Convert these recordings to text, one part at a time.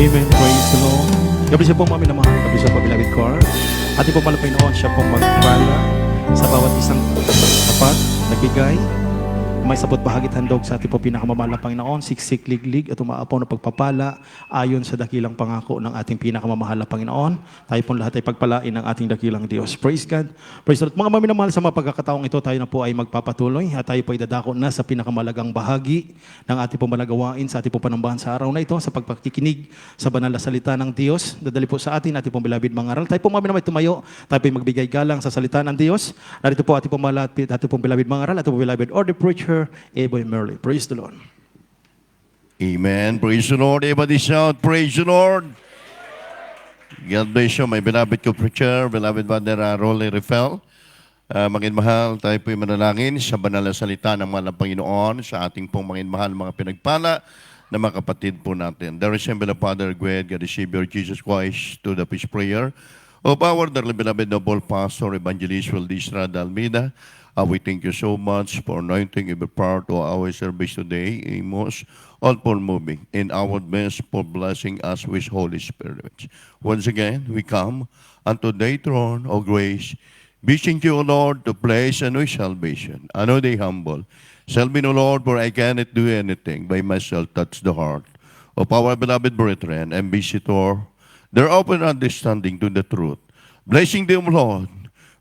Amen. Praise the Lord. Gabi siya pong mami naman. Gabi siya po beloved car. Ating po malapay noon siya pong magpala sa bawat isang tapat, nagbigay. May sabot bahagit handog sa ating po pinakamamahal na Panginoon, siksik, liglig at umaapaw na pagpapala ayon sa dakilang pangako ng ating pinakamamahal na Panginoon. Tayo pong lahat ay pagpalain ng ating dakilang Diyos. Praise God. Praise the Lord. Mga maminamahal, sa mga pagkakataong ito, tayo na po ay magpapatuloy at tayo po ay dadako na sa pinakamalagang bahagi ng ating po malagawain sa ating po panambahan sa araw na ito sa pagpakikinig sa banal na salita ng Diyos. Dadali po sa atin pong beloved mga aral. Tayo po maminamahal tumayo, tayo po ay magbigay galang sa salita ng Diyos. Narito po ating po malapit, ating pong beloved mga aral, ating po beloved or the preacher, Eboy Merly. Praise the Lord. Amen. Praise the Lord. Everybody shout, praise the Lord. God bless you, my beloved co-preacher, beloved Father Rolly Rifel. Mahal, tayo po'y manalangin sa banal na salita ng mahal na Panginoon, sa ating pong mahal mga pinagpala na mga kapatid po natin. The resemble of Father Gwed, God the Savior, Jesus Christ, to the peace prayer of our dearly beloved noble pastor, Evangelist Waldisra Dalmida. We thank you so much for anointing every part of our service today, Amos, all for moving in our best for blessing us with Holy Spirit. Once again, we come unto thy throne of grace, wishing you, O Lord, to place a new salvation. I know they humble. Help me, O Lord, for I cannot do anything by myself. Touch the heart of our beloved brethren and visitor, their open understanding to the truth. Blessing them, Lord,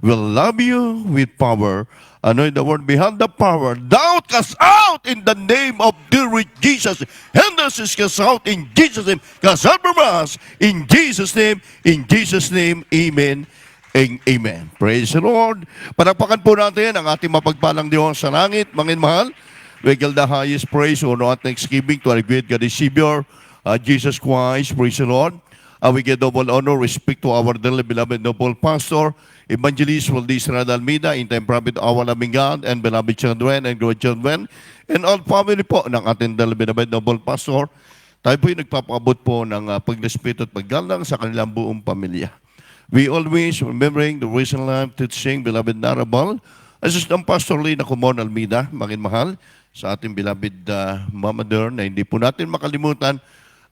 will love you with power. Anoint the word behind the power. Thou cast out in the name of dear Jesus. Henderson is cast out in Jesus' name. Cast out from us in Jesus' name. In Jesus' name, amen and amen. Praise the Lord. Panapakan po natin ang ating mapagpalang Diyos sa langit. Mga mahal, we give the highest praise or not thanksgiving to our great God and Savior, Jesus Christ. Praise the Lord. We give double honor, respect to our dearly beloved noble pastor, Evangelist Waldisra Dalmida, in time prophet our loving God, and beloved children and grandchildren, and all family po ng ating dearly beloved noble pastor. Tayo po yung nagpapaabot po ng pagrespeto at paggalang sa kanilang buong pamilya. We always remembering the recent life teaching, beloved Narabal, Assistant Pastor Lina Kumon Almida, mahal, sa ating beloved Mama Der, na hindi po natin makalimutan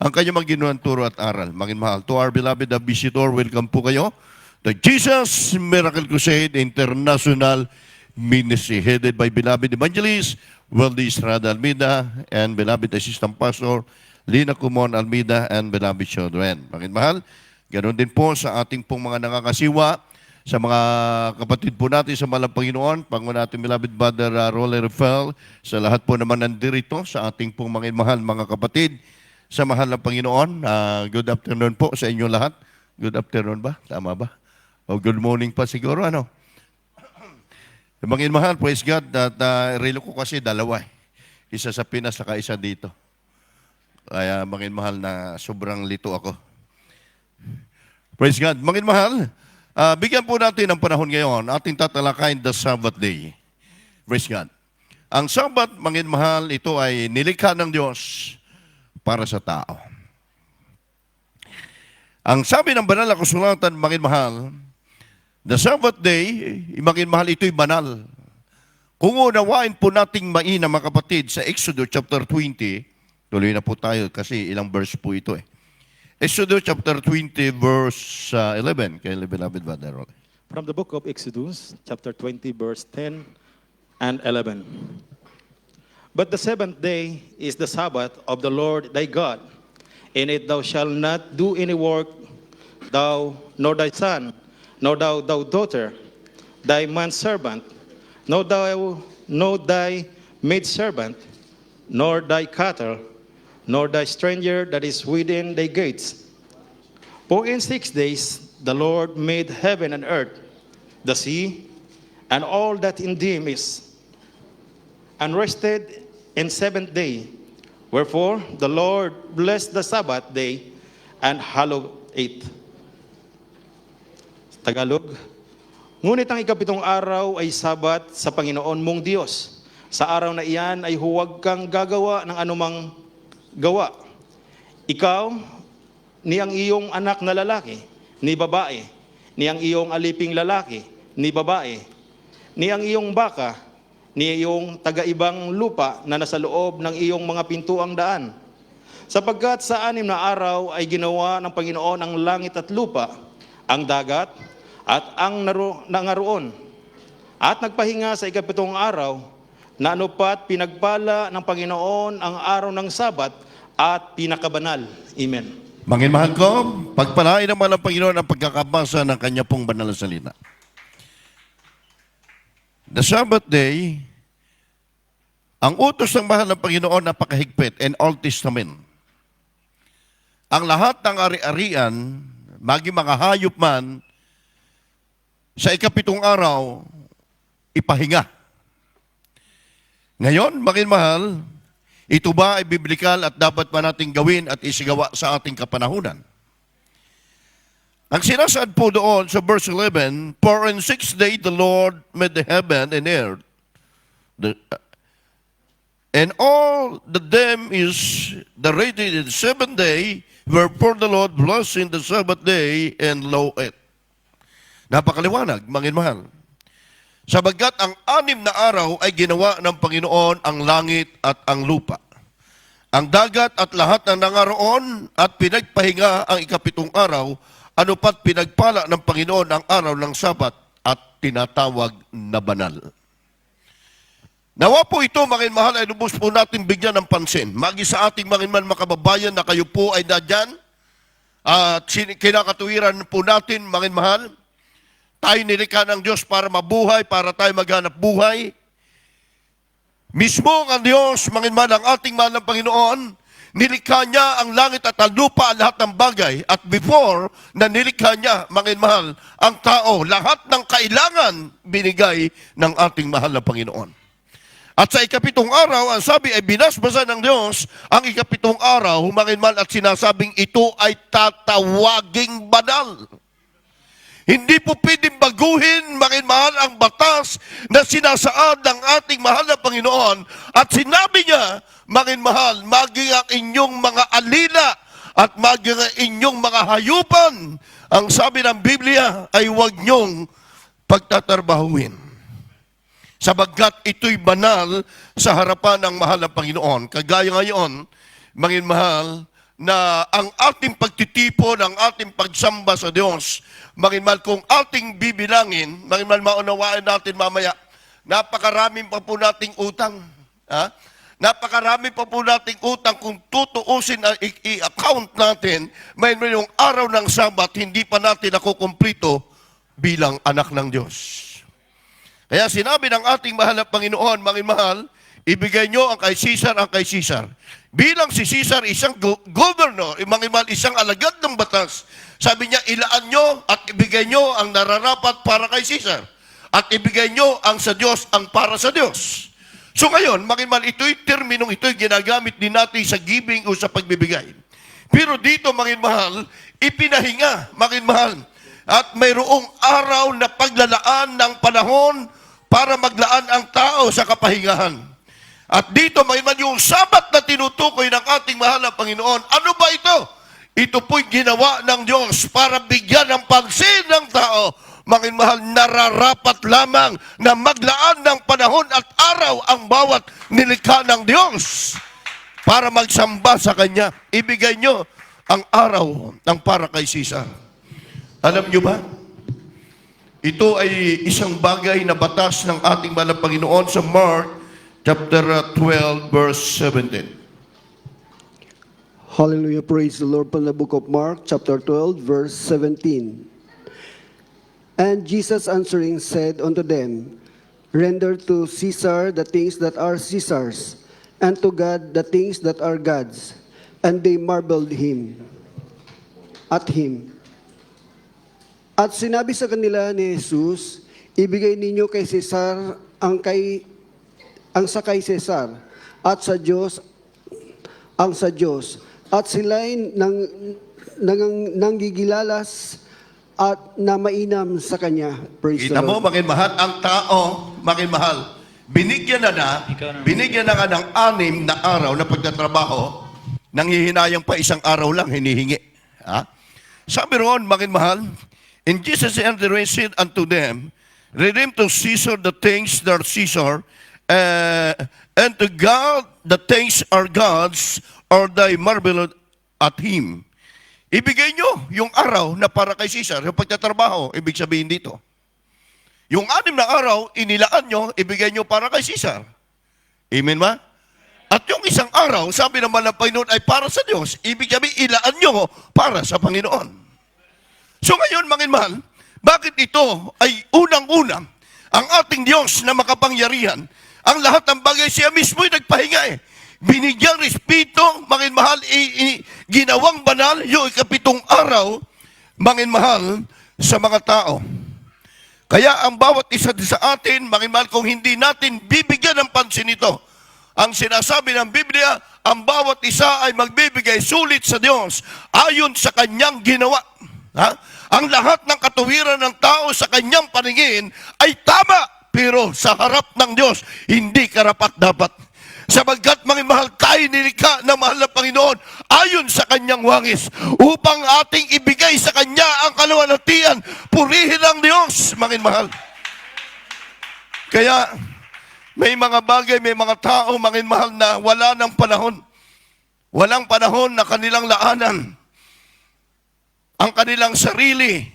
ang kanyang maginuang turo at aral. Mahal, to our beloved visitor, welcome po kayo. The Jesus Miracle Crusade International Ministry, headed by beloved Evangelist Waldisra Almida and beloved Assistant Pastor Lina Kumon Almida and beloved children. Mahal, ganoon din po sa ating pong mga nakakasiwa, sa mga kapatid po natin sa Malang Panginoon, pangunan natin beloved Father Rolly Rifel, sa lahat po naman nandirito, sa ating pong mahal mga kapatid, sa mahal na Panginoon. Good afternoon po sa inyo lahat. Good afternoon ba? Tama ba? O good morning pa siguro, ano? Mga mahal, praise God, at relo ko kasi dalawa. Isa sa Pinas, saka isa dito. Kaya mga mahal na sobrang lito ako. Praise God. Mga mahal, bigyan po natin ng panahon ngayon, ating tatalakayin the Sabbath day. Praise God. Ang Sabbath, mga mahal, ito ay nilikha ng Diyos para sa tao. Ang sabi ng banal na kasulatan, mga mahal, the Sabbath day, mga mahal, ito'y banal. Kung unawain po nating maina, mga kapatid, sa Exodus chapter 20, tuloy na po tayo kasi ilang verse po ito eh. Exodus chapter 20, verse 11. Kay beloved Father Rolly. From the book of Exodus, chapter 20, verse 10 and 11. But the seventh day is the Sabbath of the Lord thy God. In it thou shalt not do any work, thou, nor thy son, nor thy daughter, thy manservant, nor thy maidservant, nor thy cattle, nor thy stranger that is within thy gates. For in 6 days the Lord made heaven and earth, the sea, and all that in them is, and rested in seventh day. Wherefore the Lord blessed the Sabbath day and hallowed it. Tagalog. Ngunit ang ikapitong araw ay Sabat sa Panginoon mong Diyos. Sa araw na iyan ay huwag kang gagawa ng anumang gawa. Ikaw, ni ang iyong anak na lalaki, ni babae, ni ang iyong aliping lalaki, ni babae, ni ang iyong baka, ni iyong taga-ibang lupa na nasa loob ng iyong mga pintuang daan, Sapagkat sa 6 na araw ay ginawa ng Panginoon ang langit at lupa, ang dagat at ang nangaroon. At nagpahinga sa 7 araw, na anupat pinagpala ng Panginoon ang araw ng Sabat at pinakabanal. Amen. Manginmahal ko, pagpalain naman ng Panginoon ang pagkakabasa ng kanya pong banal na salita. The Sabbath day, ang utos ng mahal ng Panginoon napakahigpit in Old Testament. Ang lahat ng ari-arian, maging mga hayop man, sa 7 araw, ipahinga. Ngayon, mahal, ito ba ay biblikal at dapat ba nating gawin at isigawa sa ating kapanahunan? Ang sinasaad po doon sa verse 11, For in 6 days the Lord made the heaven and earth, and all the them is the radiant 7th day, wherefore the Lord blessing the Sabbath day and lo it. Napakaliwanag, mahal. Sabagkat ang 6 na araw ay ginawa ng Panginoon ang langit at ang lupa, ang dagat at lahat ng nangaroon, at pinagpahinga ang 7 araw, anupat pinagpala ng Panginoon ang araw ng Sabat at tinatawag na banal. Nawa po ito, mahal, ay lubos po natin bigyan ng pansin. Magi sa ating makababayan na kayo po ay nadyan, at kinakatuwiran po natin, mahal, tayo nilikha ng Diyos para mabuhay, para tayo maghanap buhay. Mismo ang Diyos, mahal, ang ating mahal ng Panginoon, nilikha niya ang langit at ang lupa, lahat ng bagay. At before na nilikha niya, mahal, ang tao, lahat ng kailangan binigay ng ating mahal na Panginoon. At sa 7 araw, ang sabi ay binasbasa ng Diyos ang 7 araw, mahal, at sinasabing ito ay tatawaging banal. Hindi po pwedeng baguhin, mahal, ang batas na sinasaad ng ating mahal na Panginoon. At sinabi niya, mahal, maging ang inyong mga alila at maging ang inyong mga hayupan. Ang sabi ng Biblia ay huwag niyong pagtatrabahuin. Sabagkat ito'y banal sa harapan ng mahal na Panginoon. Kagaya ngayon, mahal, na ang ating pagtitipon, ang ating pagsamba sa Diyos, mahal, kung ating bibilangin, mahal, maunawain natin mamaya, napakarami pa po nating utang. Ha? Napakarami pa po nating utang kung tutuusin ang i-account natin, mahal, yung araw ng Sabat, hindi pa natin nakukumplito bilang anak ng Diyos. Kaya sinabi ng ating mahal na Panginoon, mahal, ibigay nyo ang kay Caesar, ang kay Caesar. Bilang si Caesar, isang governor, mahal, isang alagad ng batas, sabi niya, ilaan nyo at ibigay nyo ang nararapat para kay Caesar. At ibigay nyo ang sa Diyos, ang para sa Diyos. So ngayon, mahal, ito'y terminong ito'y ginagamit din natin sa giving o sa pagbibigay. Pero dito, mahal, ipinahinga, mahal, at mayroong araw na paglalaan ng panahon para maglaan ang tao sa kapahingahan. At dito, mahal, yung Sabat na tinutukoy ng ating mahal na Panginoon, ano ba ito? Ito po'y ginawa ng Diyos para bigyan ng pansin ng tao. Mahal, nararapat lamang na maglaan ng panahon at araw ang bawat nilikha ng Diyos para magsamba sa Kanya. Ibigay nyo ang araw ng para kay Caesar. Alam nyo ba? Ito ay isang bagay na batas ng ating mahal na Panginoon sa Mark chapter 12, verse 17. Hallelujah, praise the Lord. From the book of Mark, chapter 12, verse 17. And Jesus answering said unto them, Render to Caesar the things that are Caesar's, and to God the things that are God's. And they marveled at him. At sinabi sa kanila ni Jesus, ibigay ninyo kay Caesar ang sa kay Cesar, at sa Diyos ang sa Diyos. At sila'y nanggigilalas at na mainam sa Kanya. Praise Kita the mo, Lord. mahal, ang tao, mahal, binigyan na nga ng 6 na araw na pagtatrabaho, nanghihinayang pa isang araw lang, hinihingi. Ha? Sabi roon, mahal, and Jesus answered and said unto them, Redeem to Caesar the things that are Caesar, and to God the things are God's. or thy marvel at him. Ibigay nyo yung araw na para kay Caesar, yung pagtatrabaho, ibig sabihin dito. Yung 6 na araw, inilaan nyo, ibigay nyo para kay Caesar. Amen ba? At yung isang araw, sabi naman ng Panginoon ay para sa Diyos, ibig sabihin, ilaan nyo para sa Panginoon. So ngayon, mga mahal, bakit ito ay unang-unang ang ating Diyos na makapangyarihan? Ang lahat ng bagay, siya mismo ay nagpahinga eh. Binigyang respeto, mga mahal, ginawang banal, yung 7 araw, mga mahal, sa mga tao. Kaya ang bawat isa sa atin, mga mahal, kung hindi natin bibigyan ng pansin ito, ang sinasabi ng Biblia, ang bawat isa ay magbibigay sulit sa Diyos ayon sa kanyang ginawa. Ha? Ang lahat ng katuwiran ng tao sa kanyang paningin ay tama, pero sa harap ng Diyos, hindi karapat-dapat. Sapagkat mga mahal, tayo nilikha ng mahal na Panginoon ayon sa kanyang wangis upang ating ibigay sa kanya ang kaluwalhatian. Purihin ang Diyos, mga mahal. Kaya, may mga bagay, may mga tao, mga mahal, na wala ng panahon. Walang panahon na kanilang laanan. Ang kanilang sarili,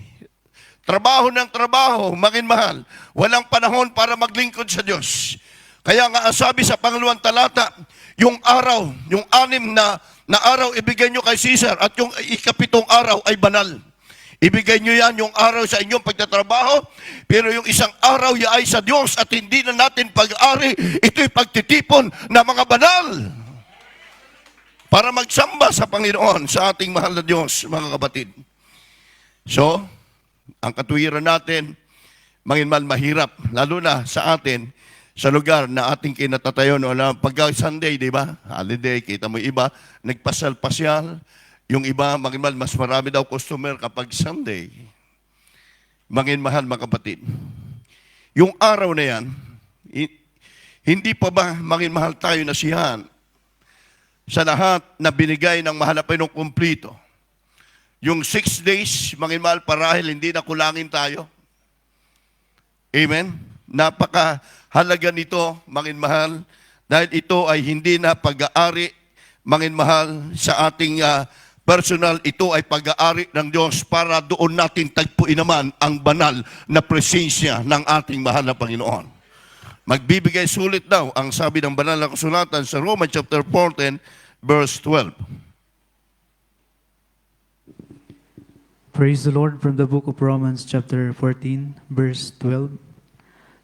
trabaho ng trabaho, mga mahal. Walang panahon para maglingkod sa Diyos. Kaya nga sabi sa pangalawang talata, yung araw, yung 6 na araw ibigay nyo kay Caesar at yung 7 araw ay banal. Ibigay nyo yan yung araw sa inyong pagtatrabaho, pero yung isang araw ay sa Diyos at hindi na natin pag-ari. Ito'y pagtitipon na mga banal para magsamba sa Panginoon, sa ating mahal na Diyos, mga kapatid. So, ang katuwiran natin, mahirap, lalo na sa atin, sa lugar na ating kinatatayo noon, pagka Sunday, di ba? Holiday, kita mo iba, nagpasal-pasyal. Yung iba, mas marami daw customer kapag Sunday. Mahal, mga kapatid. Yung araw na yan, hindi pa ba, mahal, tayo nasiyahan sa lahat na binigay ng mahal na Panginoong kumplito? Yung 6 days, mahal, parahil hindi na kulangin tayo. Amen? Napakahalaga nito, mahal, dahil ito ay hindi na pag-aari, mahal, sa ating personal, ito ay pag-aari ng Diyos para doon natin tagpuin naman ang banal na presensya ng ating mahal na Panginoon. Magbibigay sulit daw ang sabi ng banal na kasulatan sa Romans chapter 14, verse 12. Praise the Lord from the book of Romans chapter 14, verse 12.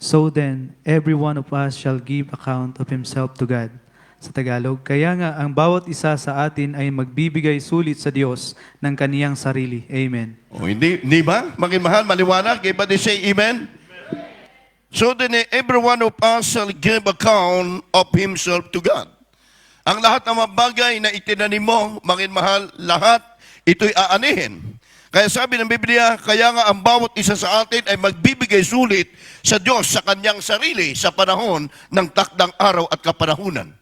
So then, every one of us shall give account of himself to God. Sa Tagalog, kaya nga ang bawat isa sa atin ay magbibigay sulit sa Diyos ng kaniyang sarili. Amen. O, hindi ba? Mahal, maliwanag. Everybody say amen? So then, every one of us shall give account of himself to God. Ang lahat ng mga bagay na itinanim mo, mahal, lahat, ito'y aanihin. Kaya sabi ng Biblia, kaya nga ang bawat isa sa atin ay magbibigay sulit sa Diyos sa kanyang sarili sa panahon ng takdang araw at kapanahunan.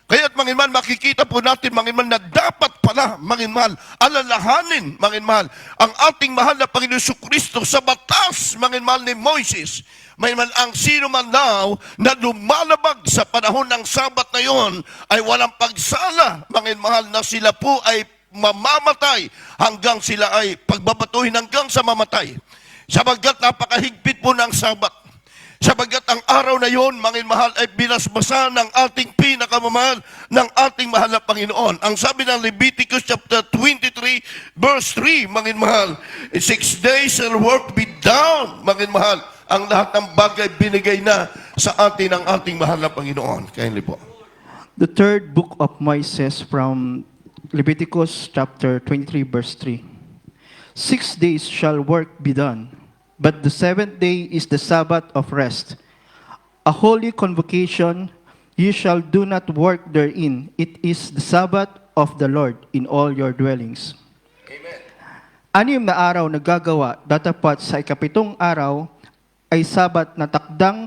Kaya't mahal, makikita po natin, mahal, na dapat pala, mahal, alalahanin, mahal, ang ating mahal na Panginoon Kristo sa batas, mahal, ni Moises. Mahal, ang sino man daw na lumalabag sa panahon ng Sabat na yon ay walang pagsala, mahal, na sila po ay mamamatay hanggang sila ay pagbabatuhin hanggang sa mamatay. Sapagkat napakahigpit po ng Sabat. Sapagkat ang araw na yon, mahal, ay binasbasa ng ating pinakamamahal ng ating mahal na Panginoon. Ang sabi ng Leviticus chapter 23, verse 3, mahal, 6 days shall work be done, mahal. Ang lahat ng bagay binigay na sa atin ng ating mahal na Panginoon. Kindly po. The third book of Moses from Leviticus chapter 23, verse 3. 6 days shall work be done, but the 7th day is the Sabbath of rest. A holy convocation, you shall do not work therein. It is the Sabbath of the Lord in all your dwellings. Anim na araw na gagawa, datapat sa 7 araw, ay Sabat na takdang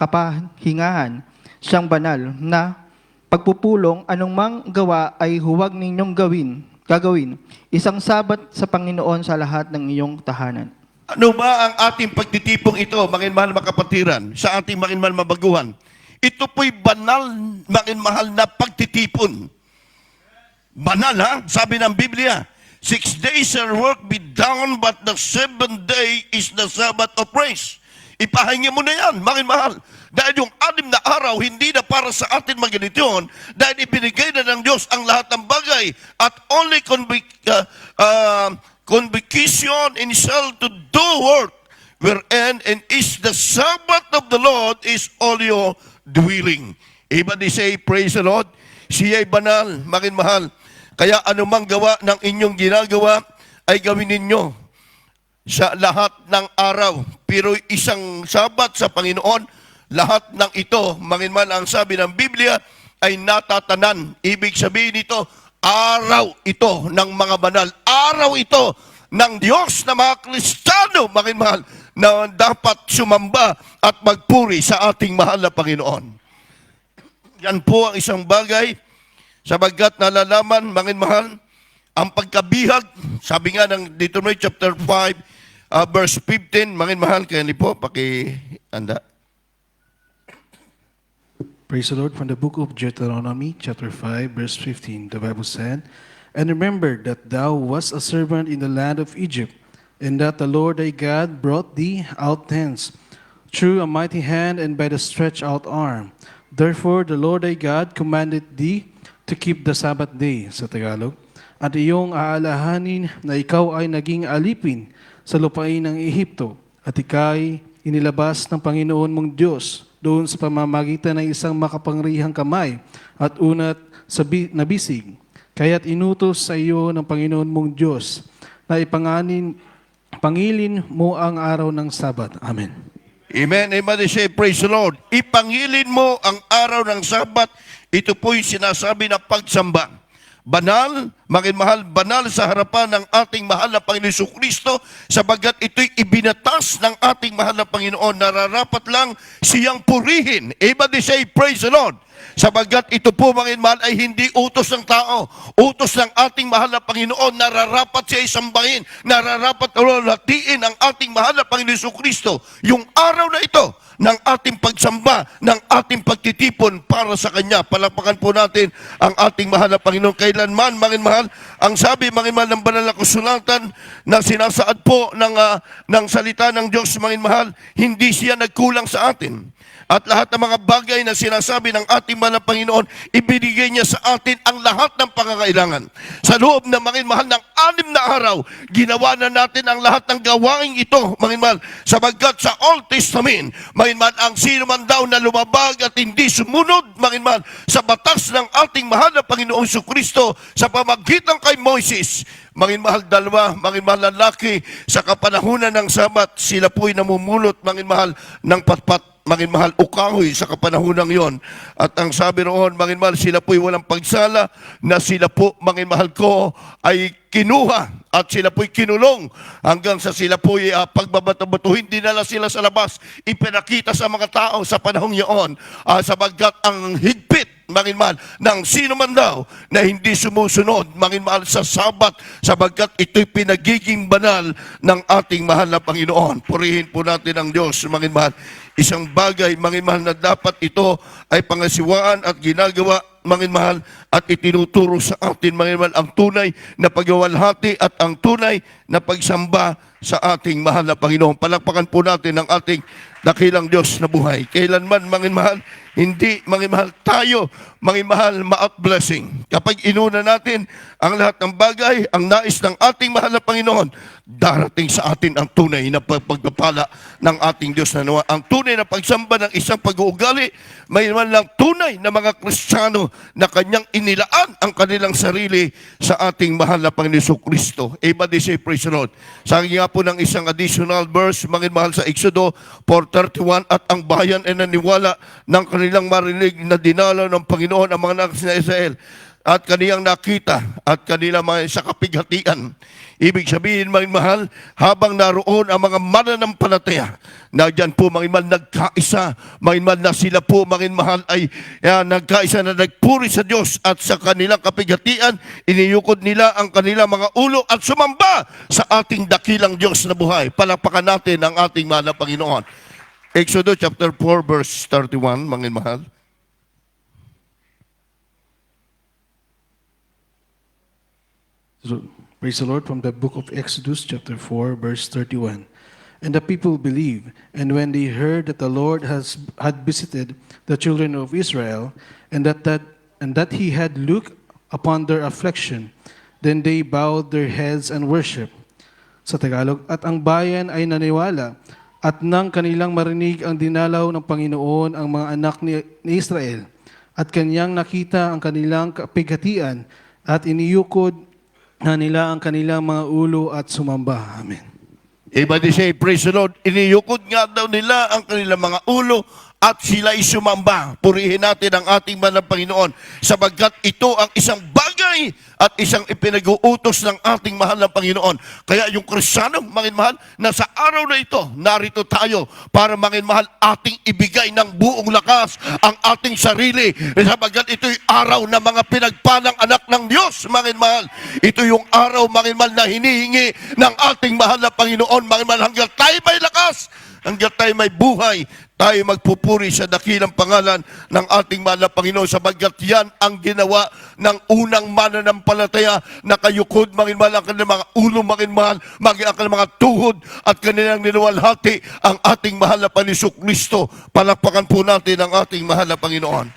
kapahingahan, siyang banal na pagpupulong, anumang gawa ay huwag ninyong gagawin. Isang Sabat sa Panginoon sa lahat ng iyong tahanan. Ano ba ang ating pagtitipong ito, mahal makapatiran, sa ating mahal mabaguhan? Ito po'y banal, mahal na pagtitipon. Banal ha? Sabi ng Biblia, 6 days shall work be done, but the 7th day is the Sabbath of rest. Ipahingi mo na yan, mga mahal. Dahil yung 6 na araw, hindi na para sa atin maganito yun, dahil ibinigay na ng Diyos ang lahat ng bagay at only convocation in shall to do work, wherein and is the Sabbath of the Lord is all your dwelling. Iba di say, praise the Lord. Siya'y banal, mga mahal. Kaya anumang gawa ng inyong ginagawa ay gawin ninyo sa lahat ng araw. Pero isang Sabat sa Panginoon, lahat ng ito, manginman ang sabi ng Biblia, ay natatanan. Ibig sabihin nito, araw ito ng mga banal. Araw ito ng Diyos na mga Kristiyano, manginman, na dapat sumamba at magpuri sa ating mahal na Panginoon. Yan po ang isang bagay, sabagkat nalalaman, manginmahal, ang pagkabihag, sabi nga ng Deuteronomy chapter 5, verse 15, manginmahal, kaya ni po, paki-anda. Praise the Lord. From the book of Deuteronomy, chapter 5, verse 15, the Bible said, "And remember that thou wast a servant in the land of Egypt, and that the Lord thy God brought thee out thence, through a mighty hand and by the stretched out arm. Therefore the Lord thy God commanded thee to keep the Sabbath day," sa Tagalog, "at iyong aalahanin na ikaw ay naging alipin sa lupain ng Ehipto, at ika'y inilabas ng Panginoon mong Diyos doon sa pamamagitan ng isang makapangyarihang kamay at unat na bisig. Kaya't inutos sa iyo ng Panginoon mong Diyos na pangilin mo ang araw ng Sabat." Amen. Amen. Amen. Say, praise the Lord. Ipangilin mo ang araw ng Sabat. Ito po'y sinasabi na pagsamba. Banal, mahal, banal sa harapan ng ating mahal na Panginoon Jesucristo, sabagat ito'y ibinatas ng ating mahal na Panginoon. Nararapat lang siyang purihin. Everybody say, praise the Lord. Sabagat ito po, mahal, ay hindi utos ng tao. Utos ng ating mahal na Panginoon. Nararapat siya isambahin. Nararapat latiin ang ating mahal na Panginoon Jesucristo. Yung araw na ito, ng ating pagsamba, ng ating pagtitipon para sa Kanya. Palakpakan po natin ang ating mahal na Panginoon. Kailanman, mahal, ang sabi, mahal, ng banal na kasulatan na sinasaad po ng salita ng Diyos, mahal, hindi siya nagkulang sa atin. At lahat ng mga bagay na sinasabi ng ating mahal na Panginoon, ibinigay niya sa atin ang lahat ng pangangailangan. Sa loob ng mahal ng 6 na araw, ginawa na natin ang lahat ng gawaing ito, mahal, sabagkat sa Old Testament, mahal, ang sino man daw na lumabag at hindi sumunod, mahal, sa batas ng ating mahal na Panginoong Jesucristo sa pamagitan kay Moises, mahal, dalawa, mahal, lalaki, sa kapanahunan ng Sabat, sila po'y namumulot, mahal, ng patpat, mahal, ukahoy sa kapanahonang yon. At ang sabi roon, mahal, sila po'y walang pagsala, na sila po, mahal ko, ay kinuha at sila po'y kinulong hanggang sa sila po'y pagbabato-batuhin, dinala sila sa labas, ipinakita sa mga tao sa panahong yon, sabagkat ang higpit, mahal, ng sino man daw na hindi sumusunod, mahal, sa Sabat, sabagkat ito'y pinagiging banal ng ating mahal na Panginoon. Purihin po natin ang Diyos, mahal. Isang bagay, mahal, na dapat ito ay pangasiwaan at ginagawa, mahal, at itinuturo sa atin, mahal, ang tunay na pagwawalhati at ang tunay na pagsamba sa ating mahal na Panginoon. Palakpakan po natin ang ating dakilang Diyos na buhay. Kailanman, mahal, hindi, mahal, tayo, mahal, ma-out blessing. Kapag inuna natin ang lahat ng bagay, ang nais ng ating mahal na Panginoon, darating sa atin ang tunay na pagpapala ng ating Diyos na nawa. Ang tunay na pagsamba ng isang pag-uugali, mayroon lang tunay na mga Kristiyano na kanyang inilaan ang kanilang sarili sa ating mahal na Panginoon Jesucristo. Everybody say, praise the Lord. Sabi nga po ng isang additional verse, mahal, sa Exodo 4:31, at ang bayan ay naniwala ng kanilang marinig na dinalaw ng Panginoon ang mga nakas na Israel at kaniyang nakita at kanilang mga sa kapighatian. Ibig sabihin, mahal, habang naroon ang mga mananampalataya, na dyan po, mahal, nagkaisa, mahal, na sila po, mahal, ay nagkaisa na nagpuri sa Diyos at sa kanilang kapighatian, iniyukod nila ang kanilang mga ulo at sumamba sa ating dakilang Diyos na buhay. Palakpakan natin ang ating mahal na Panginoon. Exodus chapter 4, verse 31, mahal. So, praise the Lord, from the book of Exodus, chapter 4, verse 31. And the people believed, and when they heard that the Lord had visited the children of Israel, and that he had looked upon their affliction, then they bowed their heads and worshiped. Sa Tagalog, at ang bayan ay naniwala, at nang kanilang marinig ang dinalaw ng Panginoon ang mga anak ni Israel, at kanyang nakita ang kanilang kapighatian, at iniyukod na nila ang kanilang mga ulo at sumamba. Amen. Everybody say, praise the Lord. Iniyukod nga daw nila ang kanilang mga ulo at sila'y sumamba. Purihin natin ang ating mahal na Panginoon sapagkat ito ang isang bagay at isang ipinag-uutos ng ating mahal na Panginoon. Kaya yung Kristiyano, mangin mahal, na sa araw na ito, narito tayo para mangin mahal ating ibigay ng buong lakas ang ating sarili. Sapagkat ito'y araw na mga pinagpalang anak ng Diyos, mangin mahal. Ito yung araw, mangin mahal, na hinihingi ng ating mahal na Panginoon, mangin mahal, hanggang tayo may lakas, hanggang tayo may buhay, tayo magpupuri sa dakilang pangalan ng ating mahal na Panginoon sapagkat yan ang ginawa ng unang mananampalataya na kayukod, manginmahal, ang kanilang mga ulo, manginmahal, ang kanilang mga tuhod at kanilang niluwalhati ang ating mahal na Panginoon Kristo. Palakpakan po natin ang ating mahal na Panginoon.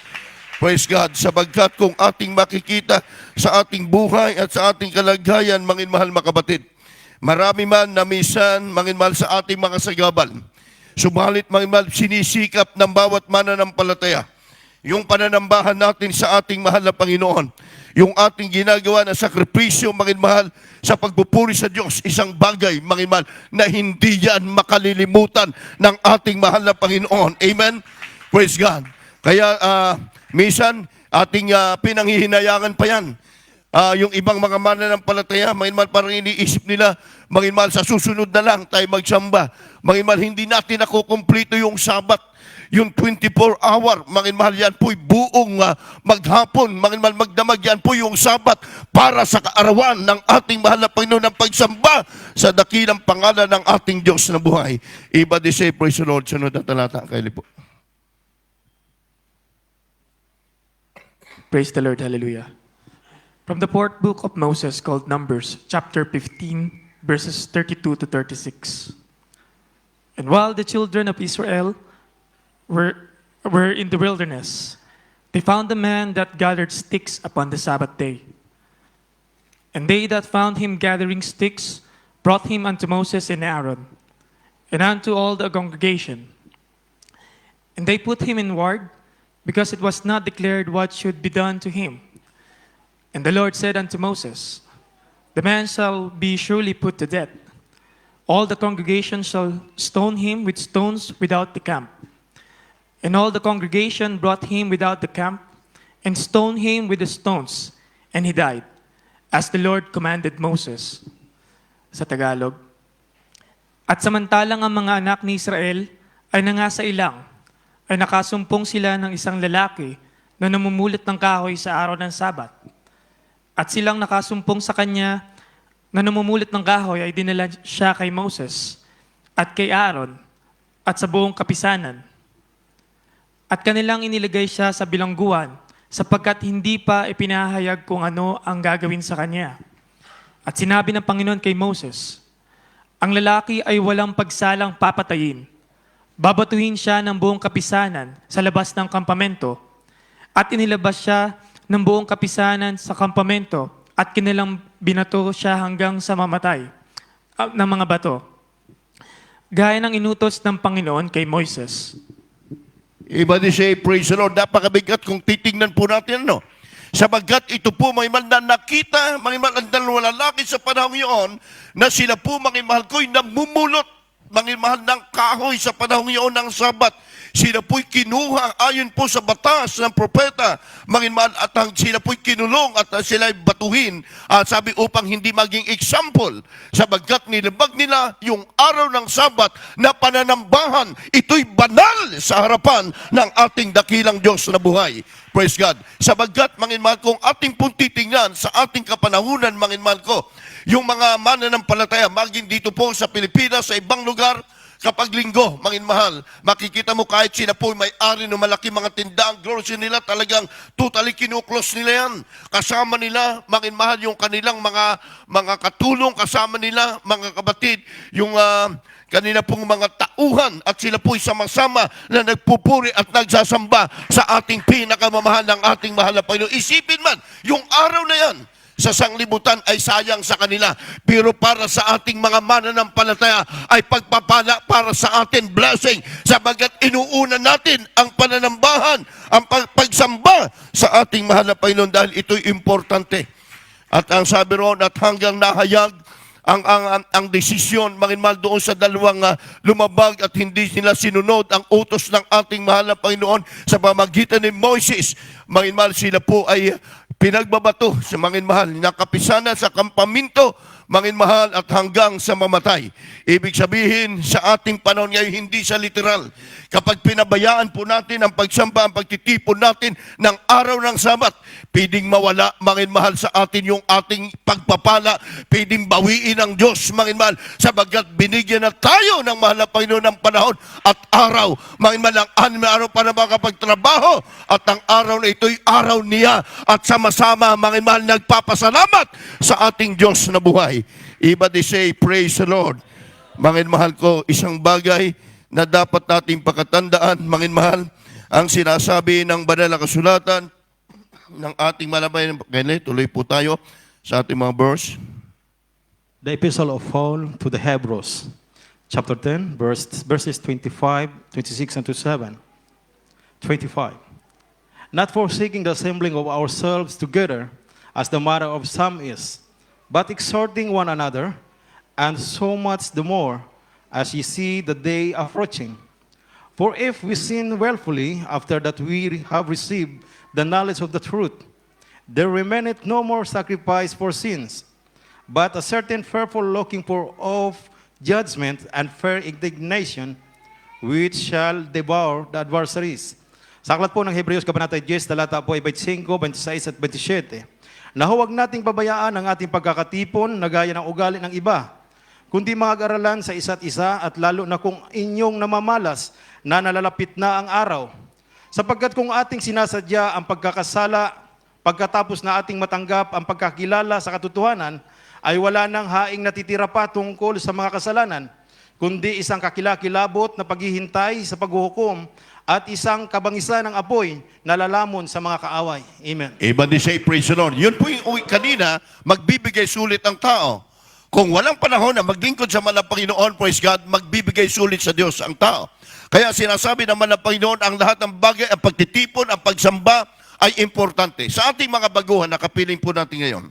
Praise God, sapagkat kung ating makikita sa ating buhay at sa ating kalagayan, manginmahal makabatid, marami man na minsan, manginmahal, sa ating mga sagabal, subalit, manginmahal, sinisikap ng bawat mananampalataya yung pananambahan natin sa ating mahal na Panginoon. Yung ating ginagawa na sakripisyo, manginmahal, sa pagpupuri sa Diyos, isang bagay, manginmahal, na hindi yan makalilimutan ng ating mahal na Panginoon. Amen? Praise God. Kaya, minsan, ating pinanghihinayangan pa yan. Yung ibang mga mananampalataya, manginmahal, parang iniisip nila, manginmahal, sa susunod na lang tayo magsamba. Manginmahal, hindi natin nakukumplito yung Sabat. Yung 24-hour, manginmahal, yan po'y buong maghapon, manginmahal, magdamag, yan po yung Sabat para sa kaarawan ng ating mahal na Panginoon ng pagsamba sa dakilang pangalan ng ating Diyos na buhay. Everybody say, praise the Lord. Sunod na talata, kaili po. Praise the Lord, hallelujah. From the fourth book of Moses called Numbers, chapter 15, verses 32 to 36. And while the children of Israel were in the wilderness, they found a man that gathered sticks upon the Sabbath day. And they that found him gathering sticks brought him unto Moses and Aaron, and unto all the congregation. And they put him in ward, because it was not declared what should be done to him. And the Lord said unto Moses, the man shall be surely put to death. All the congregation shall stone him with stones without the camp. And all the congregation brought him without the camp, and stoned him with the stones, and he died, as the Lord commanded Moses. Sa Tagalog, at samantalang ang mga anak ni Israel ay nangasa ilang, ay nakasumpong sila ng isang lalaki na namumulot ng kahoy sa araw ng Sabat. At silang nakasumpong sa kanya na namumulot ng kahoy ay dinala siya kay Moses at kay Aaron at sa buong kapisanan. At kanilang inilagay siya sa bilangguan sapagkat hindi pa ipinahayag kung ano ang gagawin sa kanya. At sinabi ng Panginoon kay Moses, ang lalaki ay walang pagsalang papatayin. Babatuhin siya ng buong kapisanan sa labas ng kampamento at inilabas siya ng buong kapisanan sa kampamento at kanilang binato siya hanggang sa mamatay ng mga bato. Gaya ng inutos ng Panginoon kay Moises. Everybody say, praise the Lord. Napakabigat kung titingnan po natin, no? Sabagkat ito po, may mahal na nakita, may mahal ang dalawang lalaki sa panahon yun, na sila po, mga mahal ko'y namumulot, mga mahal ng kahoy sa panahon yun ng Sabat. Sila po'y kinuha ayon po sa batas ng propeta, manginman, at sila po'y kinulong at sila'y batuhin. Sabi upang hindi maging example, sabagkat nilabag nila yung araw ng Sabat na pananambahan. Ito'y banal sa harapan ng ating dakilang Diyos na buhay. Praise God. Sabagkat, manginman, kung ating pong titingnan sa ating kapanahunan, manginman ko, yung mga mananampalataya, maging dito po sa Pilipinas, sa ibang lugar, kapag linggo, mangin mahal, makikita mo kahit sila po may-ari ng malaki mga tindaang grocery nila, talagang totally kinuklose nila yan. Kasama nila, mangin mahal, yung kanilang mga katulong, kasama nila, mga kapatid, yung kanina pong mga tauhan at sila po'y sama-sama na nagpupuri at nagsasamba sa ating pinakamamahal ng ating mahal na Panginoon. Isipin man, yung araw na yan, sa sanglibutan ay sayang sa kanila. Pero para sa ating mga mananampalataya ay pagpapala para sa atin, blessing. Sabagat inuuna natin ang pananambahan, ang pagsamba sa ating mahal na Panginoon dahil ito'y importante. At ang sabi roon, at hanggang nahayag ang desisyon, manginmal doon sa dalawang lumabag at hindi nila sinunod ang utos ng ating mahal na Panginoon sa pamagitan ni Moises. Manginmal sila po ay pinagbabato sa manginmahal, nakapisanan sa kampaminto, manginmahal at hanggang sa mamatay. Ibig sabihin, sa ating panahon ngayon, hindi sa literal. Kapag pinabayaan po natin ang pagsamba, ang pagtitipon natin ng araw ng Sabat, pwedeng mawala, manginmahal, sa atin yung ating pagpapala, pwedeng bawiin ng Diyos, manginmahal, sabagat binigyan na tayo ng mahal na Panginoon ng panahon at araw. Manginmahal, ang 6 na araw para makapagtrabaho at ang araw na ito'y araw niya at sama-sama, manginmahal, nagpapasalamat sa ating Diyos na buhay. Iba di say, praise the Lord. Manginmahal ko, isang bagay na dapat nating pakatandaan, manginmahal, ang sinasabi ng banal na kasulatan ng ating malabay. Kaya tuloy po tayo sa ating mga verse. The Epistle of Paul to the Hebrews, chapter 10, verses 25, 26, and 27. 25. Not forsaking the assembling of ourselves together, as the manner of some is, but exhorting one another, and so much the more, as ye see the day approaching. For if we sin willfully, after that we have received the knowledge of the truth, there remaineth no more sacrifice for sins, but a certain fearful looking for of judgment and fair indignation, which shall devour the adversaries. Sa aklat po ng Hebreos, Kabanata 10, talata po ay 25, 26 at 27. Na huwag nating pabayaan ang ating pagkakatipon na gaya ng ugali ng iba, kundi mag-aralan sa isa't isa at lalo na kung inyong namamalas na nalalapit na ang araw. Sapagkat kung ating sinasadya ang pagkakasala, pagkatapos na ating matanggap ang pagkakilala sa katotohanan, ay wala nang haing natitira pa tungkol sa mga kasalanan, kundi isang kakilakilabot na paghihintay sa paghuhukom at isang kabangisa ng apoy na lalamon sa mga kaaway. Amen. Iba di say, praise the Lord. Yun po yung kanina, magbibigay sulit ang tao. Kung walang panahon na maglingkod sa malang Panginoon, praise God, magbibigay sulit sa Diyos ang tao. Kaya sinasabi naman ng Panginoon, ang lahat ng bagay, ang pagtitipon, ang pagsamba, ay importante. Sa ating mga baguhan, nakapiling po natin ngayon,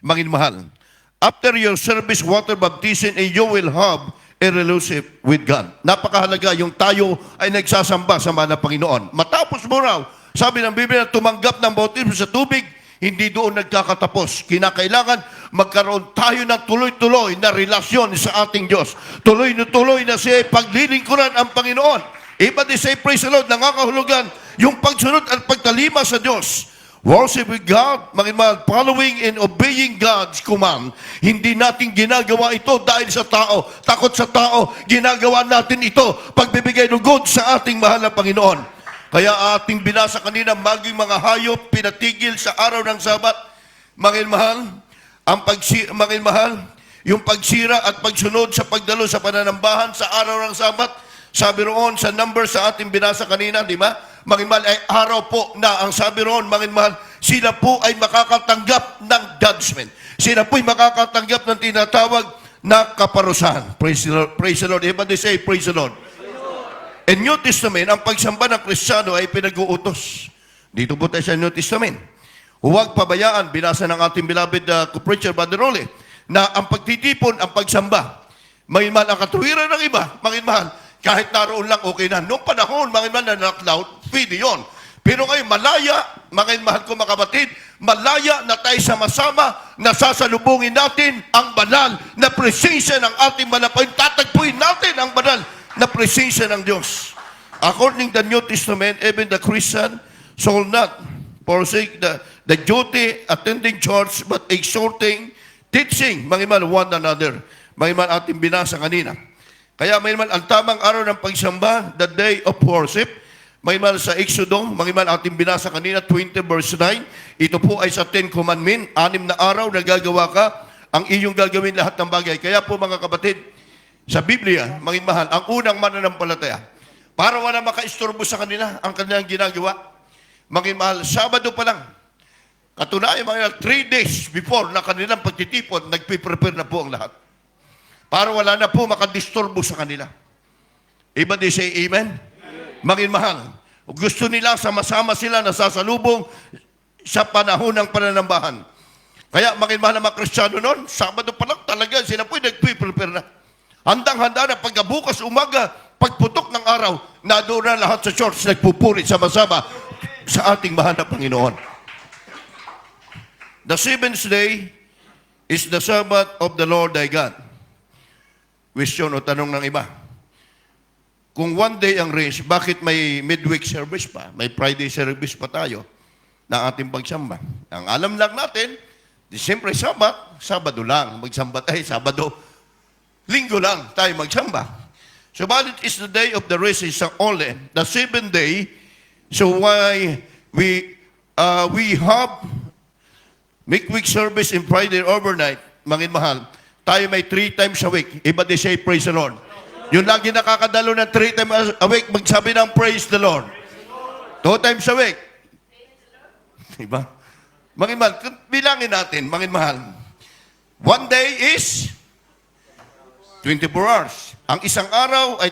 manginmahal, after your service water baptism, you will have a relationship with God. Napakahalaga yung tayo ay nagsasamba sa mahal na Panginoon. Matapos mo raw, sabi ng Biblia, tumanggap ng bautismo sa tubig, hindi doon nagkakatapos. Kinakailangan magkaroon tayo ng tuloy-tuloy na relasyon sa ating Diyos. Tuloy na siya paglilingkuran ang Panginoon. Iba di say, praise the Lord, nangakahulugan yung pagsunod at pagtalima sa Diyos. Worship with God, manginmahal, following and obeying God's command. Hindi natin ginagawa ito dahil sa tao. Takot sa tao, ginagawa natin ito pagbibigay lugod sa ating mahal na Panginoon. Kaya ating binasa kanina, maging mga hayop, pinatigil sa araw ng Sabat. Manginmahal, yung pagsira at pagsunod sa pagdalo sa pananambahan sa araw ng Sabat. Sabi roon sa number sa ating binasa kanina, di ba? Manginmahal ay araw po na ang sabi roon, manginmahal, sila po ay makakatanggap ng judgment. Sila po ay makakatanggap ng tinatawag na kaparusahan. Praise the Lord. Everybody say, praise the Lord. In New Testament, ang pagsamba ng Kristiyano ay pinag-uutos. Dito po tayo sa New Testament. Huwag pabayaan, binasa ng ating beloved preacher, Brother Rolly, na ang pagtitipon, ang pagsamba, manginmahal, ang katuwiran ng iba, manginmahal, kahit naroon lang, okay na. Noong panahon, manginmahal na lockdown, pwede yun. Pero ngayon, malaya, manginmahal ko mga kapatid, malaya na tayo sama-sama na sasalubungin natin ang banal na presensya ng ating malapay. Tatagpuin natin ang banal na presensya ng Diyos. According to the New Testament, even the Christian shall not forsake the duty attending church, but exhorting, teaching, manginmahal one another. Manginmahal ating binasa kanina. Kaya may naman ang tamang araw ng pagsamba, the day of worship, may naman sa Exodo, may naman ating binasa kanina, 20 verse 9, ito po ay sa 10 Commandment, 6 na araw na gagawa ka, ang iyong gagawin lahat ng bagay. Kaya po mga kapatid, sa Biblia, mangin mahal, ang unang mananampalataya, para wala makaistorbo sa kanila ang kanilang ginagawa, mangin mahal, Sabado pa lang, katunayan mga 3 days before na kanilang pagtitipon, nagpiprepare na po ang lahat. Para wala na po makadisturbo sa kanila. Everybody say amen? Mangin mahal, gusto nila sama-sama sila na sasalubong sa panahon ng pananambahan. Kaya mangin mahal na mga Kristiyano noon, Sabado pa lang talaga sila po nagpiprepare na. Handang-handa na pagkabukas umaga, pagputok ng araw, na doon na lahat sa church nagpupuri sama-sama sa ating mahal na Panginoon. The seventh day is the Sabbath of the Lord thy God. Question o tanong ng iba. Kung one day ang race, bakit may midweek service pa? May Friday service pa tayo ng ating pagsamba. Ang alam lang natin, siyempre Sabado lang. Magsamba tayo, Sabado. Linggo lang tayo magsamba. Subalit is the day of the race is only the seventh day. So why we have midweek service in Friday overnight, mangin mahal, tayo may 3 times a week. Iba di say, praise the Lord. Yung lagi nakakadalo ng 3 times a week, magsabi ng praise the Lord. 2 times a week. Diba? Mangin mahal, bilangin natin, mangin mahal. One day is 24 hours. Ang isang araw,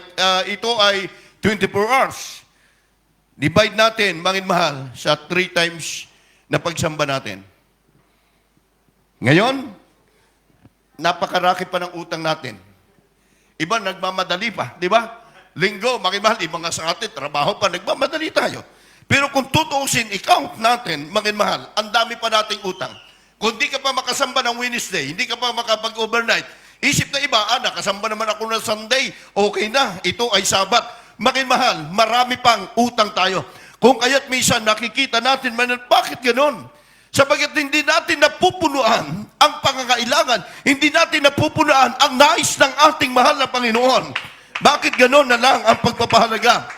ito ay 24 hours. Divide natin, mangin mahal, sa 3 times na pagsamba natin. Ngayon, napakaraki pa ng utang natin. Iba nagmamadali pa, di ba? Linggo, makimahal, ibang nga sa atin, trabaho pa, nagmamadali tayo. Pero kung tutuusin, i-count natin, makimahal, ang dami pa nating utang. Kung di ka pa makasamba ng Wednesday, hindi ka pa makapag-overnight, isip na iba, nakasamba naman ako ng Sunday, okay na, ito ay Sabat. Makimahal, marami pang utang tayo. Kung kaya't minsan nakikita natin, bakit ganon? Sabagat hindi natin napupunuan ang pangangailangan, hindi natin napupunuan ang nais ng ating mahal na Panginoon. Bakit gano'n na lang ang pagpapahalaga?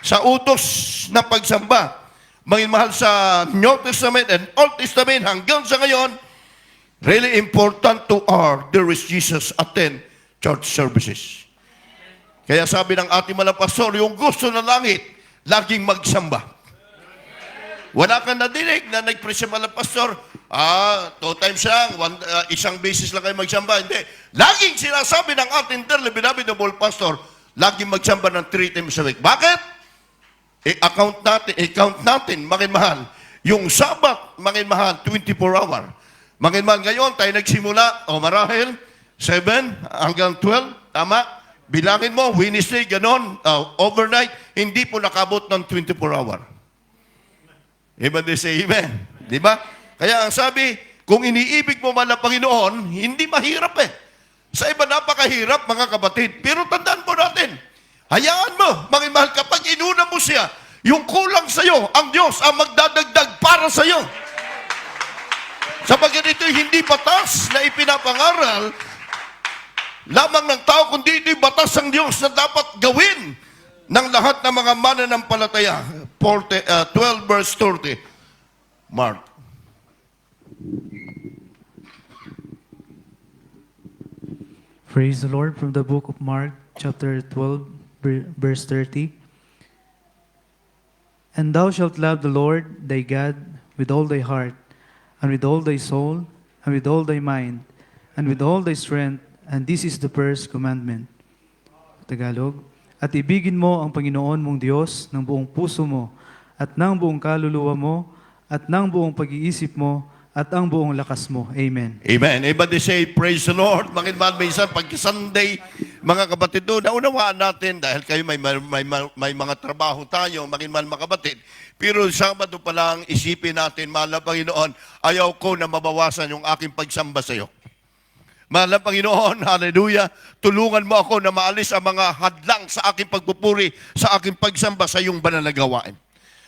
Sa utos na pagsamba, mangin mahal sa New Testament and Old Testament hanggang sa ngayon, really important to our dearest Jesus attend church services. Kaya sabi ng ating mga pastor, yung gusto ng langit, laging magsamba. Wala kang nadinig na nag-preach mga pastor, 2 times lang, isang beses lang kayo magsamba. Hindi. Laging sinasabi ng ating dearly beloved noble pastor, laging magsamba ng 3 times a week. Bakit? I-count natin, mangin mahal. Yung Sabat, mangin mahal, 24 hour. Mangin mahal, ngayon tayo nagsimula, marahil, 7 hanggang 12, tama? Bilangin mo, Wednesday, ganon, overnight, hindi po nakabot ng 24 hour. Everybody say amen. Di ba? Kaya ang sabi, kung iniibig mo man ang Panginoon, hindi mahirap eh. Sa iba napakahirap, mga kapatid. Pero tandaan po natin, hayaan mo, mga mahal, kapag inuna mo siya, yung kulang sa'yo, ang Diyos ang magdadagdag para sa'yo. Sabagat ito'y hindi batas na ipinapangaral lamang ng tao, kundi ito'y batas ng Diyos na dapat gawin ng lahat ng mga mananampalataya. 12 verse 30. Mark. Praise the Lord from the book of Mark, chapter 12, verse 30. And thou shalt love the Lord thy God with all thy heart, and with all thy soul, and with all thy mind, and with all thy strength, and this is the first commandment. Tagalog. At ibigin mo ang Panginoon mong Diyos ng buong puso mo, at ng buong kaluluwa mo, at ng buong pag-iisip mo, at ang buong lakas mo. Amen. Amen. Everybody say, praise the Lord. Mangin mahal, minsan, pag Sunday, mga kapatid doon, naunawaan natin, dahil kayo may mga trabaho tayo, mangin mahal mga kapatid. Pero Sabado pa lang, isipin natin, mahal na Panginoon, ayaw ko na mabawasan yung aking pagsamba sa iyo. Mahal na Panginoon, hallelujah, tulungan mo ako na maalis ang mga hadlang sa aking pagpupuri, sa aking pagsamba sa iyong banal na gawain.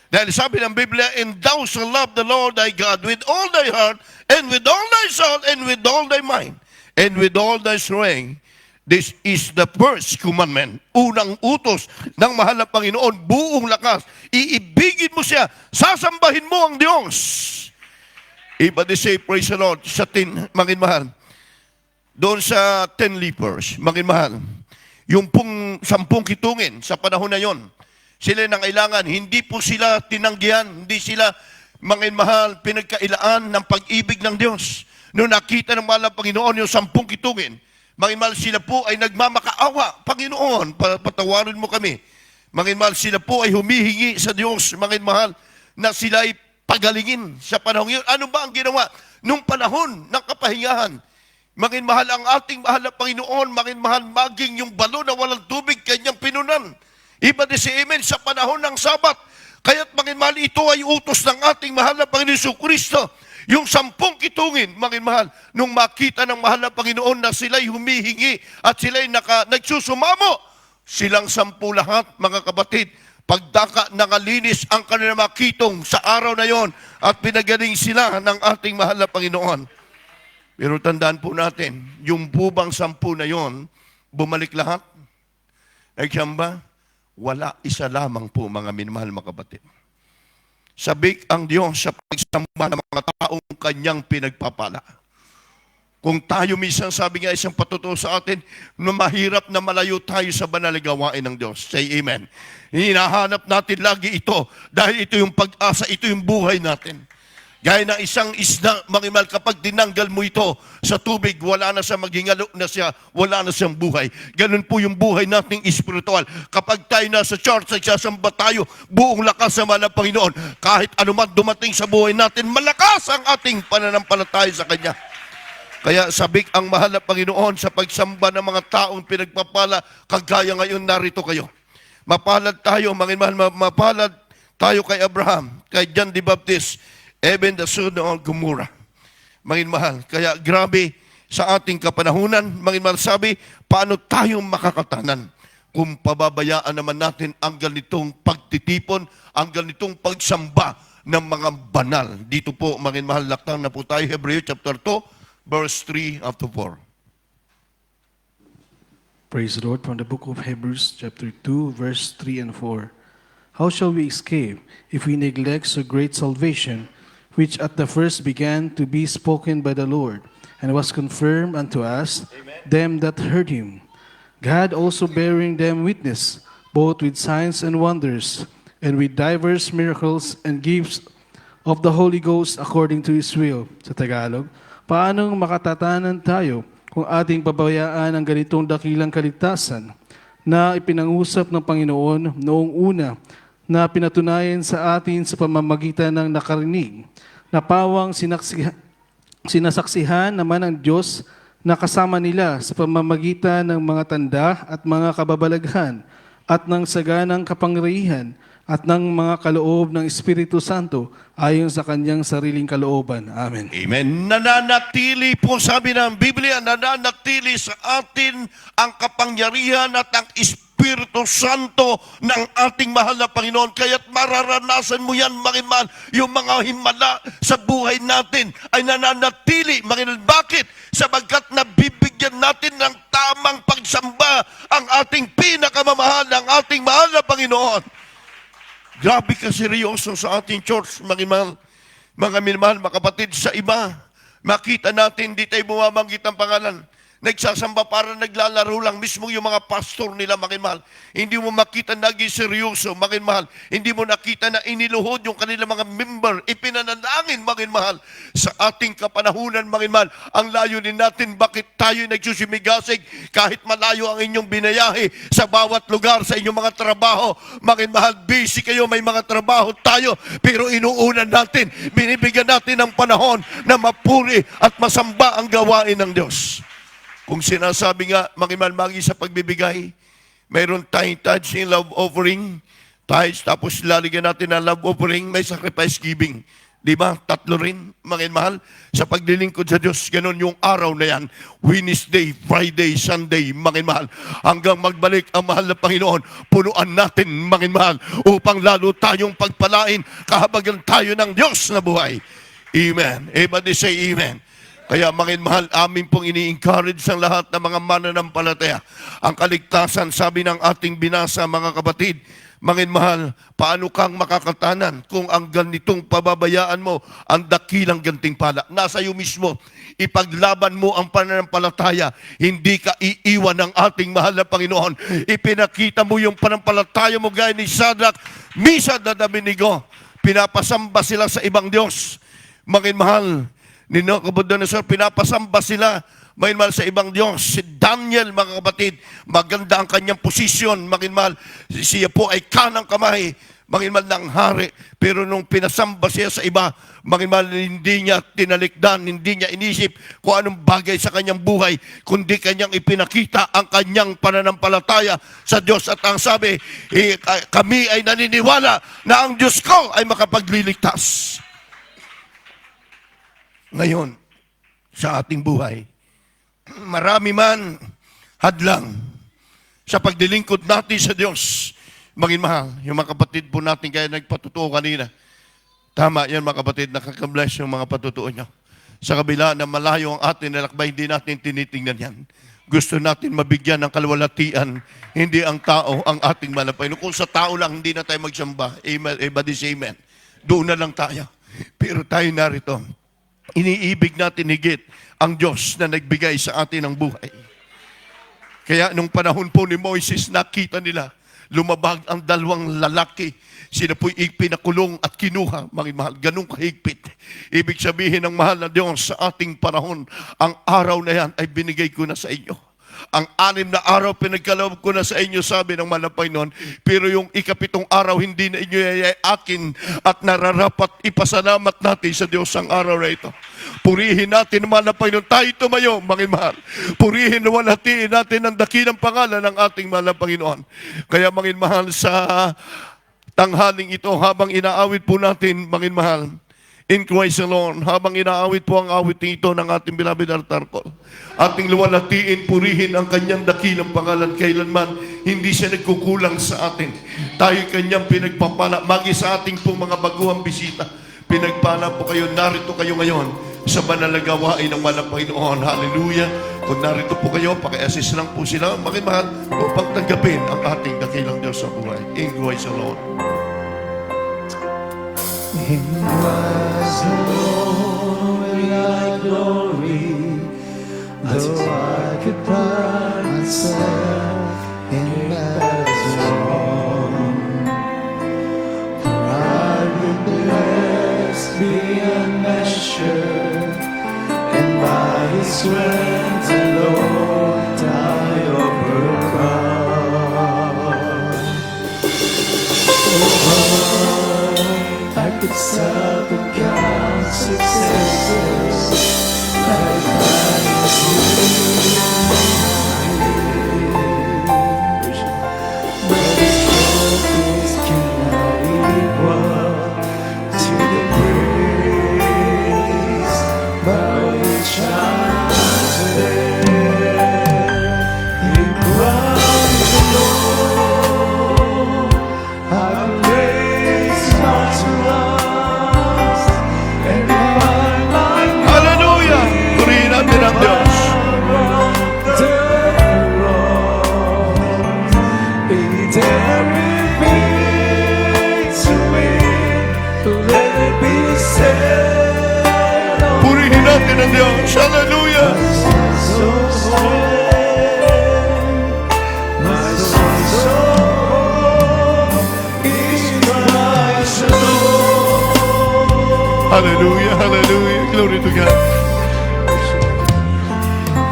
Dahil sabi ng Biblia, and thou shalt love the Lord thy God with all thy heart, and with all thy soul, and with all thy mind, and with all thy strength. This is the first commandment. Unang utos ng mahal na Panginoon, buong lakas. Iibigin mo siya, sasambahin mo ang Diyos. Iba di say, praise the Lord, sa mangin mahal. Doon sa 10 lepers, mangin mahal. Yung 10 kitungin sa panahon na yon, sila nangailangan, hindi po sila tinanggihan, hindi sila mangin mahal, pinagkailaan ng pag-ibig ng Diyos. Noong nakita ng mahal na Panginoon yung 10 kitungin, manginmal sila po ay nagmamakaawa, Panginoon, patawarin mo kami. Manginmal sila po ay humihingi sa Diyos, manginmahal, na sila ay pagalingin sa panahon yun. Ano ba ang ginawa? Nung panahon ng kapahingahan, manginmahal ang ating mahal na Panginoon, manginmahal maging yung balon na walang tubig, kanyang pinunan. Iba din si Amen sa panahon ng Sabat. Kaya't manginmahal, ito ay utos ng ating mahal na Panginoon Kristo. Yung 10 kitungin, manginmahal, nung makita ng mahal na Panginoon na sila'y humihingi at sila'y nagsusumamo, silang 10 lahat, mga kapatid, pagdaka nakalinis ang kanilang makitong sa araw na yon at pinagaling sila ng ating mahal na Panginoon. Pero tandaan po natin, yung bubang 10 na yon, bumalik lahat. Nagsamba, wala isa lamang po, mga minamahal mga kapatid. Sabik ang Diyos sa pagsamba ng mga taong kanyang pinagpapala. Kung tayo minsan, sabi nga isang patutuo sa atin, na mahirap na malayo tayo sa banal na gawain ng Diyos. Say amen. Hinahanap natin lagi ito dahil ito yung pag-asa, ito yung buhay natin. Gaya ng isang isda, mangimal, kapag tinanggal mo ito sa tubig, wala na siya, maghingalo na siya, wala na siyang buhay. Ganun po yung buhay nating espiritual. Kapag tayo nasa church, nagsasamba tayo, buong lakas sa mahal na Panginoon. Kahit anuman dumating sa buhay natin, malakas ang ating pananampalataya sa Kanya. Kaya sabik ang mahal na Panginoon sa pagsamba ng mga taong pinagpapala, kagaya ngayon narito kayo. Mapalad tayo, mangimal, mapalad tayo kay Abraham, kay John the Baptist, even the son of Gomorrah. Manginmahal, kaya grabe sa ating kapanahunan, manginmahal sabi, paano tayo makakatanan kung pababayaan naman natin ang ganitong pagtitipon, ang ganitong pagsamba ng mga banal. Dito po, manginmahal, laktang na po tayo, Hebreo chapter 2, verse 3 up to 4. Praise the Lord. From the book of Hebrews, chapter 2, verse 3 and 4. How shall we escape if we neglect so great salvation, which at the first began to be spoken by the Lord, and was confirmed unto us, them that heard him? God also bearing them witness, both with signs and wonders, and with divers miracles and gifts of the Holy Ghost according to His will. Sa Tagalog, paanong makatatanan tayo kung ating pabayaan ang ganitong dakilang kaligtasan na ipinangusap ng Panginoon noong una, na pinatunayan sa atin sa pamamagitan ng nakarinig, na pawang sinasaksihan naman ng Diyos na kasama nila sa pamamagitan ng mga tanda at mga kababalaghan at ng saganang kapangyarihan at ng mga kaloob ng Espiritu Santo ayon sa kanyang sariling kalooban. Amen. Amen. Nananatili po, sabi ng Biblia, nananatili sa atin ang kapangyarihan at ang Espiritu Santo ng ating mahal na Panginoon. Kaya't mararanasan mo yan, mangiman, yung mga himala sa buhay natin ay nananatili. Manginan, bakit? Sabagkat nabibigyan natin ng tamang pagsamba ang ating pinakamamahal, ng ating mahal na Panginoon. Grabe ka seryoso sa ating church, mga minamahal, mga kapatid. Sa iba, makita natin, di tayo bumabanggit ang pangalan. Nagsasamba para naglalaro lang. Mismo yung mga pastor nila, makinmahal. Hindi mo makita naging seryoso, makinmahal. Hindi mo nakita na iniluhod yung kanilang mga member. Ipinanalangin, makinmahal. Sa ating kapanahunan, makinmahal, ang layunin natin, bakit tayo nagsusimigasig kahit malayo ang inyong binayahe sa bawat lugar, sa inyong mga trabaho. Makinmahal, busy kayo, may mga trabaho tayo, pero inuunan natin, binibigyan natin ng panahon na mapuri at masamba ang gawain ng Diyos. Kung sinasabi nga, makimalmagi sa pagbibigay, mayroon tayong tithes in love offering, tithes, tapos lalagyan natin ng love offering, may sacrifice giving. Di ba? 3 rin, mahal, sa paglilingkod sa Diyos. Ganon yung araw na yan. Wednesday, Friday, Sunday, mahal. Hanggang magbalik ang mahal na Panginoon, punuan natin, mahal, upang lalo tayong pagpalain, kahabagan tayo ng Diyos na buhay. Amen. Everybody say amen. Kaya mangin mahal, amin pong ini-encourage ang lahat ng mga mananampalataya. Ang kaligtasan, sabi ng ating binasa mga kapatid, mangin mahal, paano kang makakatanan kung ang ganitong pababayaan mo, ang dakilang gantimpala? Nasa iyo mismo, ipaglaban mo ang pananampalataya, hindi ka iiwan ng ating mahal na Panginoon. Ipinakita mo yung pananampalataya mo gaya ni Shadrach, Meshach at Abednego. Pinapasamba sila sa ibang Diyos. Mangin mahal, ni Nabucodonosor, pinapasamba sila mangin mahal sa ibang Diyos. Si Daniel, mga kapatid, maganda ang kanyang posisyon, mangin mahal, siya po ay kanang kamay, mangin mahal ng hari. Pero nung pinasamba siya sa iba, mangin mahal, hindi niya tinalikdan, hindi niya inisip kung anong bagay sa kanyang buhay, kundi kanyang ipinakita ang kanyang pananampalataya sa Diyos. At ang sabi, kami ay naniniwala na ang Diyos ko ay makapagliligtas. Ngayon, sa ating buhay, marami man hadlang sa pagdilingkod natin sa Diyos. Mangin mahal, yung mga kapatid po natin kaya nagpatutuo kanina. Tama yan mga kapatid, nakakabless yung mga patutuo niyo. Sa kabila na malayo ang ating nalakbay, hindi natin tinitingnan yan. Gusto natin mabigyan ng kalwalatian, hindi ang tao ang ating malapay. Kung sa tao lang, hindi na tayo magsamba. Amen, everybody say amen. Doon na lang tayo. Pero tayo narito. Iniibig natin higit ang Diyos na nagbigay sa atin ng buhay. Kaya nung panahon po ni Moises, nakita nila, lumabag ang dalawang lalaki. Sila po'y ipinakulong at kinuha, mga mahal, ganun kahigpit. Ibig sabihin ng mahal na Diyos sa ating panahon, ang araw na yan ay binigay ko na sa inyo. Ang 6 na araw pinagkaloob ko na sa inyo, sabi ng malapay noon. Pero yung 7 araw, hindi na inyo ay akin at nararapat ipasalamat natin sa Diyos ang araw na ito. Purihin natin ang malapay noon. Tayo tumayo, mga mahal. Purihin na walhatiin natin ang dakilang pangalan ng ating mahal na Panginoon. Kaya mga mahal, sa tanghaling ito, habang inaawit po natin, mga mahal, in Christ alone, habang inaawit po ang awit ito ng ating beloved altar call, ating luwalhatiin, purihin ang kanyang dakilang pangalan kailanman. Hindi siya nagkukulang sa atin. Tayo kanyang pinagpapala. Magi sa ating pong mga baguhang bisita, pinagpala po kayo, narito kayo ngayon sa banal na gawain ng mahal na Panginoon. Hallelujah. Kung narito po kayo, paki-assist lang po sila, makimahal, upang tanggapin ang ating dakilang Diyos sa buhay. In Christ alone. In Christ alone will I glory, though I could pride myself in battles won. For I will bless beyond measure, and by His strength alone I overcome. I could stop and count successes like kindness but His trophies cannot equal to the praise by which I'm today. In Christ alone I praise not to last and find my Hallelujah! Purihin natin ang Diyos. Purihin natin ang Diyos. Hallelujah! Hallelujah, hallelujah. Glory to God.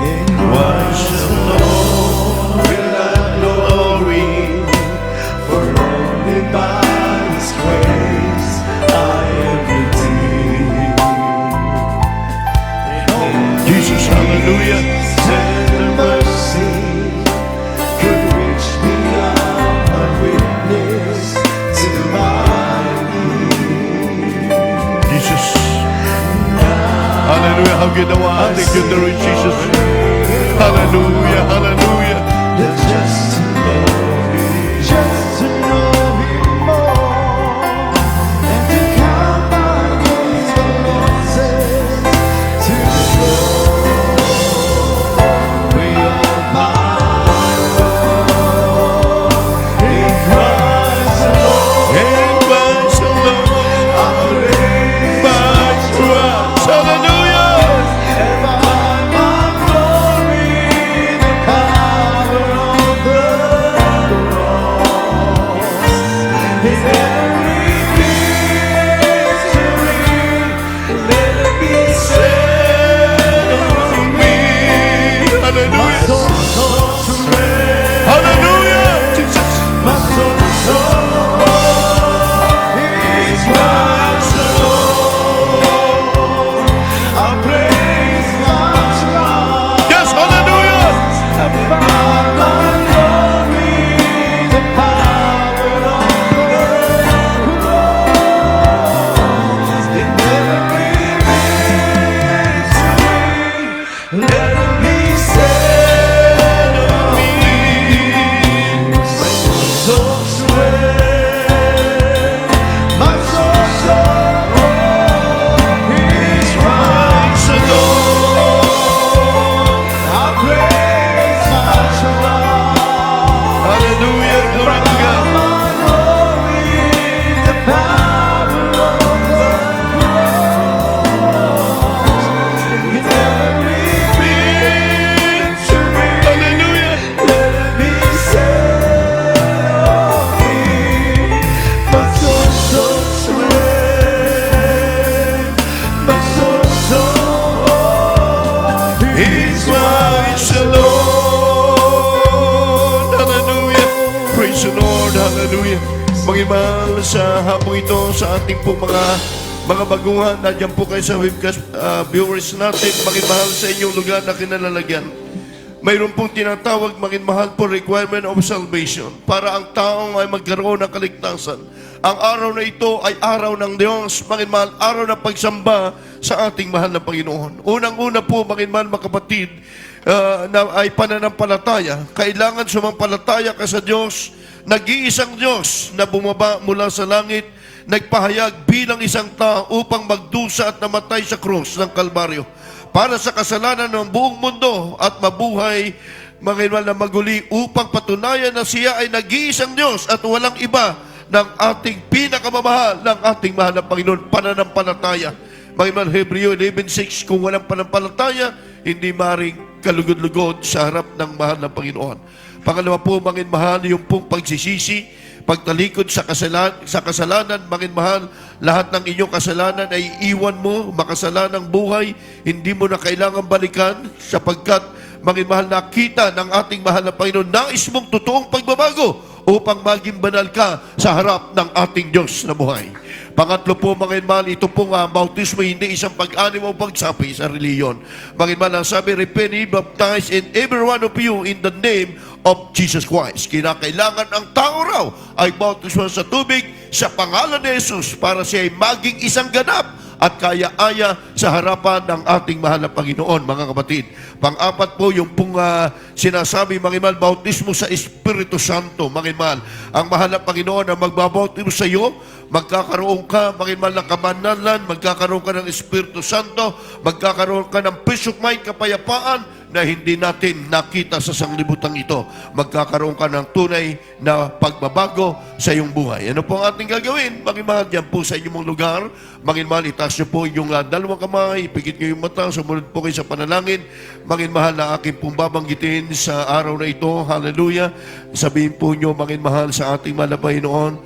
In Christ alone will I glory, for only by His grace I am redeemed. Jesus, hallelujah. Tender mercy could reach beyond my witness to my need. Jesus. Hallelujah. How good our ating good the Lord Jesus. Hallelujah, hallelujah. Just to know Him more, and to count my days and losses to the in every victory. Let it be said of me. My soul surrenders. Hallelujah! Jesus! My soul is Christ alone. I praise my God. Yes, hallelujah! I found my glory, the power of the cross. In every victory, let it be said of me. My soul swears, my soul is Christ alone. I praise my God. Hallelujah! Glory to God! My glory, the power of the cross. In every victory, Hallelujah! let it be said of me. My soul swears, my soul is Praise the Lord! Hallelujah! Praise the Lord! Hallelujah! Mag-imal sa hapong ito sa ating po mga baguhan. Nandiyan po kayo sa webcast viewers natin. Mag-imahal sa inyong lugar na kinalalagyan. Mayroon pong tinatawag mag-imahal po requirement of salvation para ang taong ay magkaroon ng kaligtasan. Ang araw na ito ay araw ng Diyos, mag-imahal, araw ng pagsamba sa ating mahal na Panginoon. Unang-una po, mag-imahal mga kapatid, na ay pananampalataya. Kailangan sumampalataya ka sa Diyos, nag-iisang Diyos na bumaba mula sa langit, nagpahayag bilang isang tao upang magdusa at namatay sa krus ng Kalbaryo para sa kasalanan ng buong mundo at mabuhay mga na maguli upang patunayan na siya ay nag-iisang Diyos at walang iba ng ating pinakamamahal ng ating mahal na Panginoon, pananampalataya. Mga Hebreo 11:6, kung walang pananampalataya, hindi maring kalugod-lugod sa harap ng mahal na Panginoon. Pangalawa po, mga mahal, yung pong pagsisisi, pagtalikod sa kasalanan, mga mahal, lahat ng inyong kasalanan ay iwan mo, makasalanang buhay, hindi mo na kailangan balikan sapagkat, mga mahal, nakita ng ating mahal na Panginoon, nais mong totoong pagbabago upang maging banal ka sa harap ng ating Diyos na buhay. Pangatlo po, mga mahal, ito pong bautismo, hindi isang pag-anim o pagsapi sa reliyon. Mga mahal, ang sabi, repent, ye baptize in every one of you in the name of Jesus Christ. Kinakailangan ang tao raw ay bautismo sa tubig sa pangalan ni Jesus para siya ay maging isang ganap at kaya-aya sa harapan ng ating mahal na Panginoon, mga kapatid. Pang-apat po, yung pong sinasabi, mga mahal, bautismo sa Espiritu Santo, mga mahal. Ang mahal na Panginoon ang magbabautismo sa iyo, magkakaroon ka, mga mahal, ng kabanalan, magkakaroon ka ng Espiritu Santo, magkakaroon ka ng peace of mind, kapayapaan, na hindi natin nakita sa sanglibutan ito. Magkakaroon ka ng tunay na pagbabago sa iyong buhay. Ano po ang ating gagawin? Mga dyan po sa inyong lugar. Mga mahal, itaas niyo po inyong dalawang kamay, ipikit niyo yung mata, sumunod po kayo sa panalangin. Mga mahal, na aking pong babanggitin sa araw na ito. Hallelujah. Sabihin po niyo, mga mahal, sa ating mahal na Panginoon,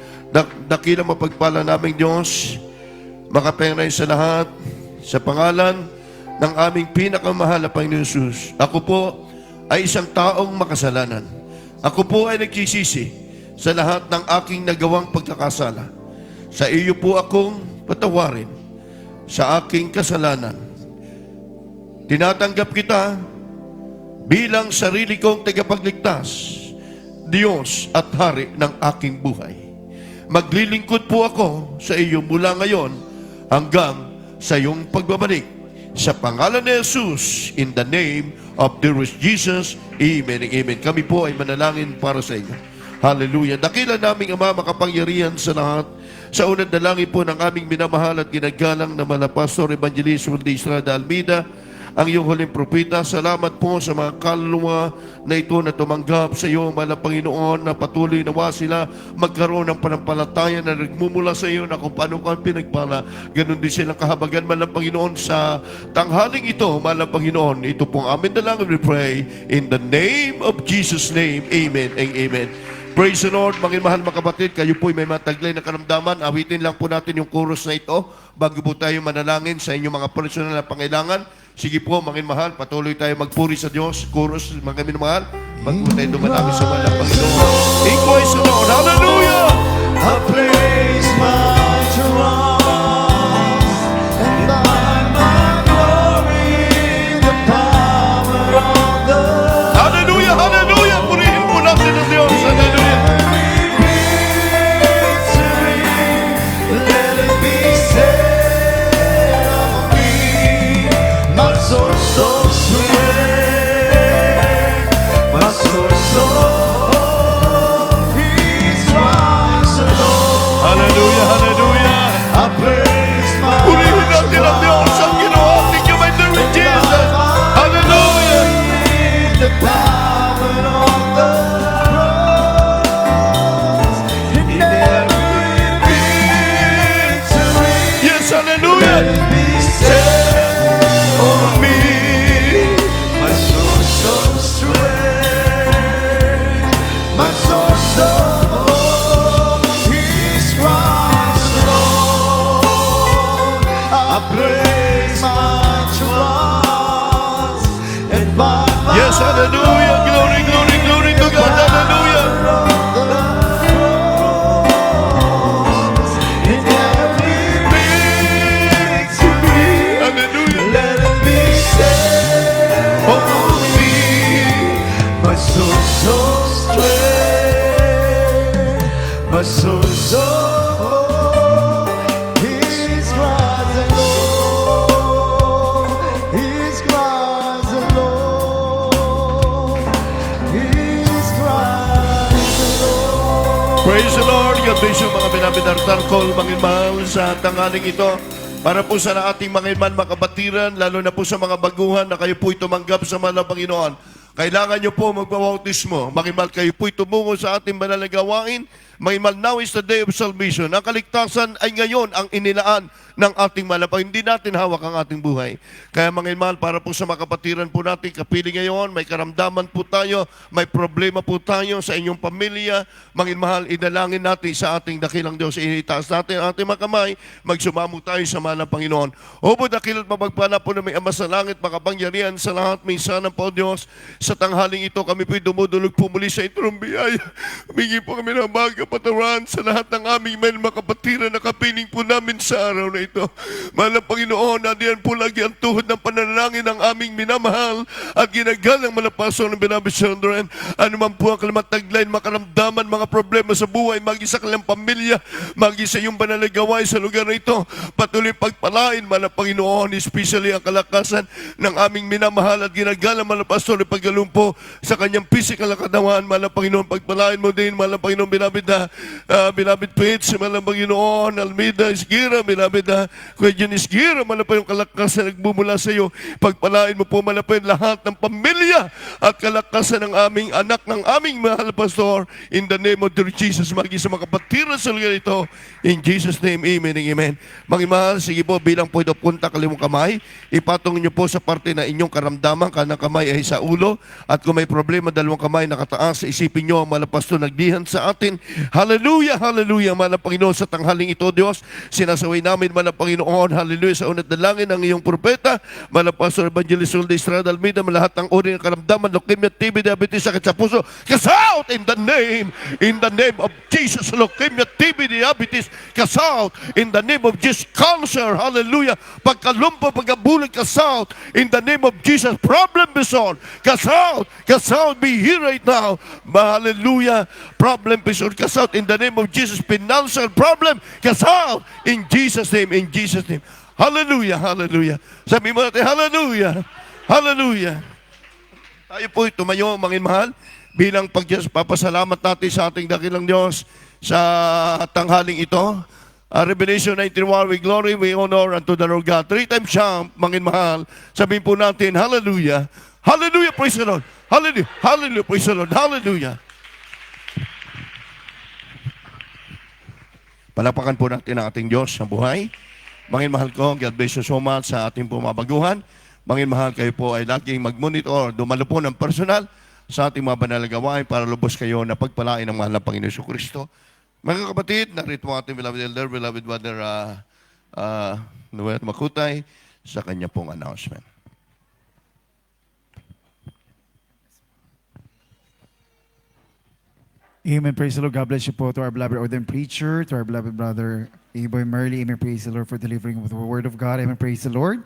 dakilang mapagpala naming Diyos, makapenay sa lahat, sa pangalan ng aming pinakamahal na Panginoon Jesus. Ako po ay isang taong makasalanan. Ako po ay nagsisisi sa lahat ng aking nagawang pagkakasala. Sa iyo po akong patawarin sa aking kasalanan. Tinatanggap kita bilang sarili kong tagapagligtas, Diyos at Hari ng aking buhay. Maglilingkod po ako sa iyo mula ngayon hanggang sa iyong pagbabalik. Sa pangalan ni Jesus, in the name of dearest Jesus, amen and amen. Kami po ay manalangin para sa inyo. Hallelujah. Dakila naming Ama, makapangyarihan sa lahat. Sa unang dalangin po ng aming minamahal at ginagalang na Pastor Evangelist Wilde Estrada Almeida, ang iyong huling propeta. Salamat po sa mga kaluluwa na ito na tumanggap sa iyo, mahal na Panginoon, na patuloy nawa sila magkaroon ng panampalataya na nagmumula sa iyo na kung paano ka pinagpala, ganun din silang kahabagan, mahal na Panginoon, sa tanghaling ito, mahal na Panginoon. Ito pong amin na lang, we pray in the name of Jesus' name. Amen and amen. Praise the Lord, mga mahal mga kapatid, kayo po'y may mataglay na karamdaman. Awitin lang po natin yung chorus na ito bago po tayo manalangin sa inyong mga personal na pangailangan. Sige po, mga mahal, patuloy tayo magpuri sa Diyos. Chorus, mga mahal, bago tayo dumalangin sa mga Panginoon. In Christ the Lord, hallelujah! I praise my trust and find my glory in the power of the Hallelujah, hallelujah! Purihin po natin ang Diyos. Hallelujah! victory. Let it be said of me, my soul so sweet, my soul so He's rocks alone. Hallelujah, hallelujah! I praise my Purihin natin ang Diyos. Ang ginawa ninyo may Lord Jesus. Hallelujah! the power of the cross in every victory. Yes, hallelujah! Be said For me, my soul so strength, my soul so His cross alone. I praise my trust and my yes, hallelujah! Glory, glory, glory to God! Hallelujah! in every victory. Hallelujah! Let it be said of me, my soul so straight, my soul so His cries alone, His cries alone, His cries alone. Praise the Lord! God bless you mga binabidartar call, mga mahal sa tanghaling ito. Para po sa ating mga iman makabatiran, lalo na po sa mga baguhan na kayo po'y tumanggap sa mahal na Panginoon. Kailangan nyo po magbabautismo. Mga iman, kayo po'y tumungo sa ating banal na gawain. Mga iman, now is the day of salvation. Ang kaligtasan ay ngayon ang inilaan ng ating malapang. Hindi natin hawak ang ating buhay. Kaya mga iman, para po sa mga kapatiran po natin, kapili ngayon, may karamdaman po tayo, may problema po tayo sa inyong pamilya. Mga mahal, idalangin natin sa ating dakilang Diyos. Itaas natin ang ating mga kamay, magsumamo tayo sa mahal ng Panginoon. Opo, dakilat mapagpala po na may Ama sa langit, makapangyarihan sa lahat, may sana po Diyos. Sa tanghaling ito, kami po'y dumudulog po muli sa itong biyaya. Humingi po kami ng magkapatawaran sa lahat ng aming mga kapatiran na kapiling po namin sa araw na ito. Mahal na Panginoon, nadiyan po lagi ang tuhod ng pananalangin ng aming minamahal at ginagalang malapasok ng binabisandran. Ano man po ang kalamataglain, makaramdaman, mga problema sa buhay, magi sa kanilang pamilya, magi sa iyong banal na gawain sa lugar na ito. Patuloy pagpalain, mahal na Panginoon, especially ang kalakasan ng aming minamahal at ginagalang malapasok ng paggalumpo sa kanyang physical na katawan. Mahal na Panginoon, pagpalain mo din, mahal na Panginoon, Binabid Pits, mahal na Panginoon, Almeida Isgira, Binabid Kuya John Isgira, mahal na pa yung kalakasan na nagbumula sa iyo. Pagpalain mo po, mahal na pa yung lahat ng pamilya at kalakasan ng aming anak, ng aming mahal na pastor, in the name of the Lord Jesus, magi sa mga kapatiran sa lugar ito. In Jesus' name, amen and amen. Mga mahal, sige po, bilang po ito punta kalimong kamay, ipatong niyo po sa parte na inyong karamdaman, kanang kamay ay sa ulo, at kung may problema, dalawang kamay nakataas, isipin niyo ang mahal na pastor nagdihan sa atin. Hallelujah, hallelujah, mahal na Panginoon, sa tanghaling ito, Diyos, sinasaway namin, mahal na Panginoon, hallelujah, sa unat dalangin ng iyong propeta, mahal na Pastor Evangelist Solde Estrada Almeida, lahat ng uri ng karamdaman, leukemia, TB, diabetes, sakit sa puso, cast out in the name of Jesus, leukemia, TB, diabetes, cast out in the name of Jesus, cancer, hallelujah, pagkalumpo, pagkabulig, cast out in the name of Jesus, problem be solved, cast out, be here right now, hallelujah, problem be solved, cast out in the name of Jesus, financial problem, cast out in Jesus' name, in Jesus' name. Hallelujah, hallelujah. Sabi mo natin, hallelujah, hallelujah. Tayo po'y tumayo, mga mahal, bilang papasalamat natin sa ating dakilang Diyos sa tanghaling ito. Revelation 91, we glory, we honor unto the Lord God. 3 times siya, mga mahal. Sabihin po natin, hallelujah, hallelujah, praise the Lord, hallelujah, hallelujah, praise the Lord, hallelujah. Palapakan po natin ang ating Diyos sa buhay. Mga mahal ko, God bless you so much sa ating pumabaguhan. Mga mahal, kayo po ay laging mag-monitor, dumalo po ng personal. sa ating mga banal na gawain para lubos kayo na pagpalain ng mahal na Panginoon Hesus Kristo. Mga kapatid, narito ang ating beloved elder, beloved brother Noel Makutay sa kanya pong announcement. Amen. Praise the Lord. God bless you po to our beloved ordained preacher, to our beloved brother Aboy Merly. Amen. Praise the Lord for delivering the word of God. Amen. Praise the Lord.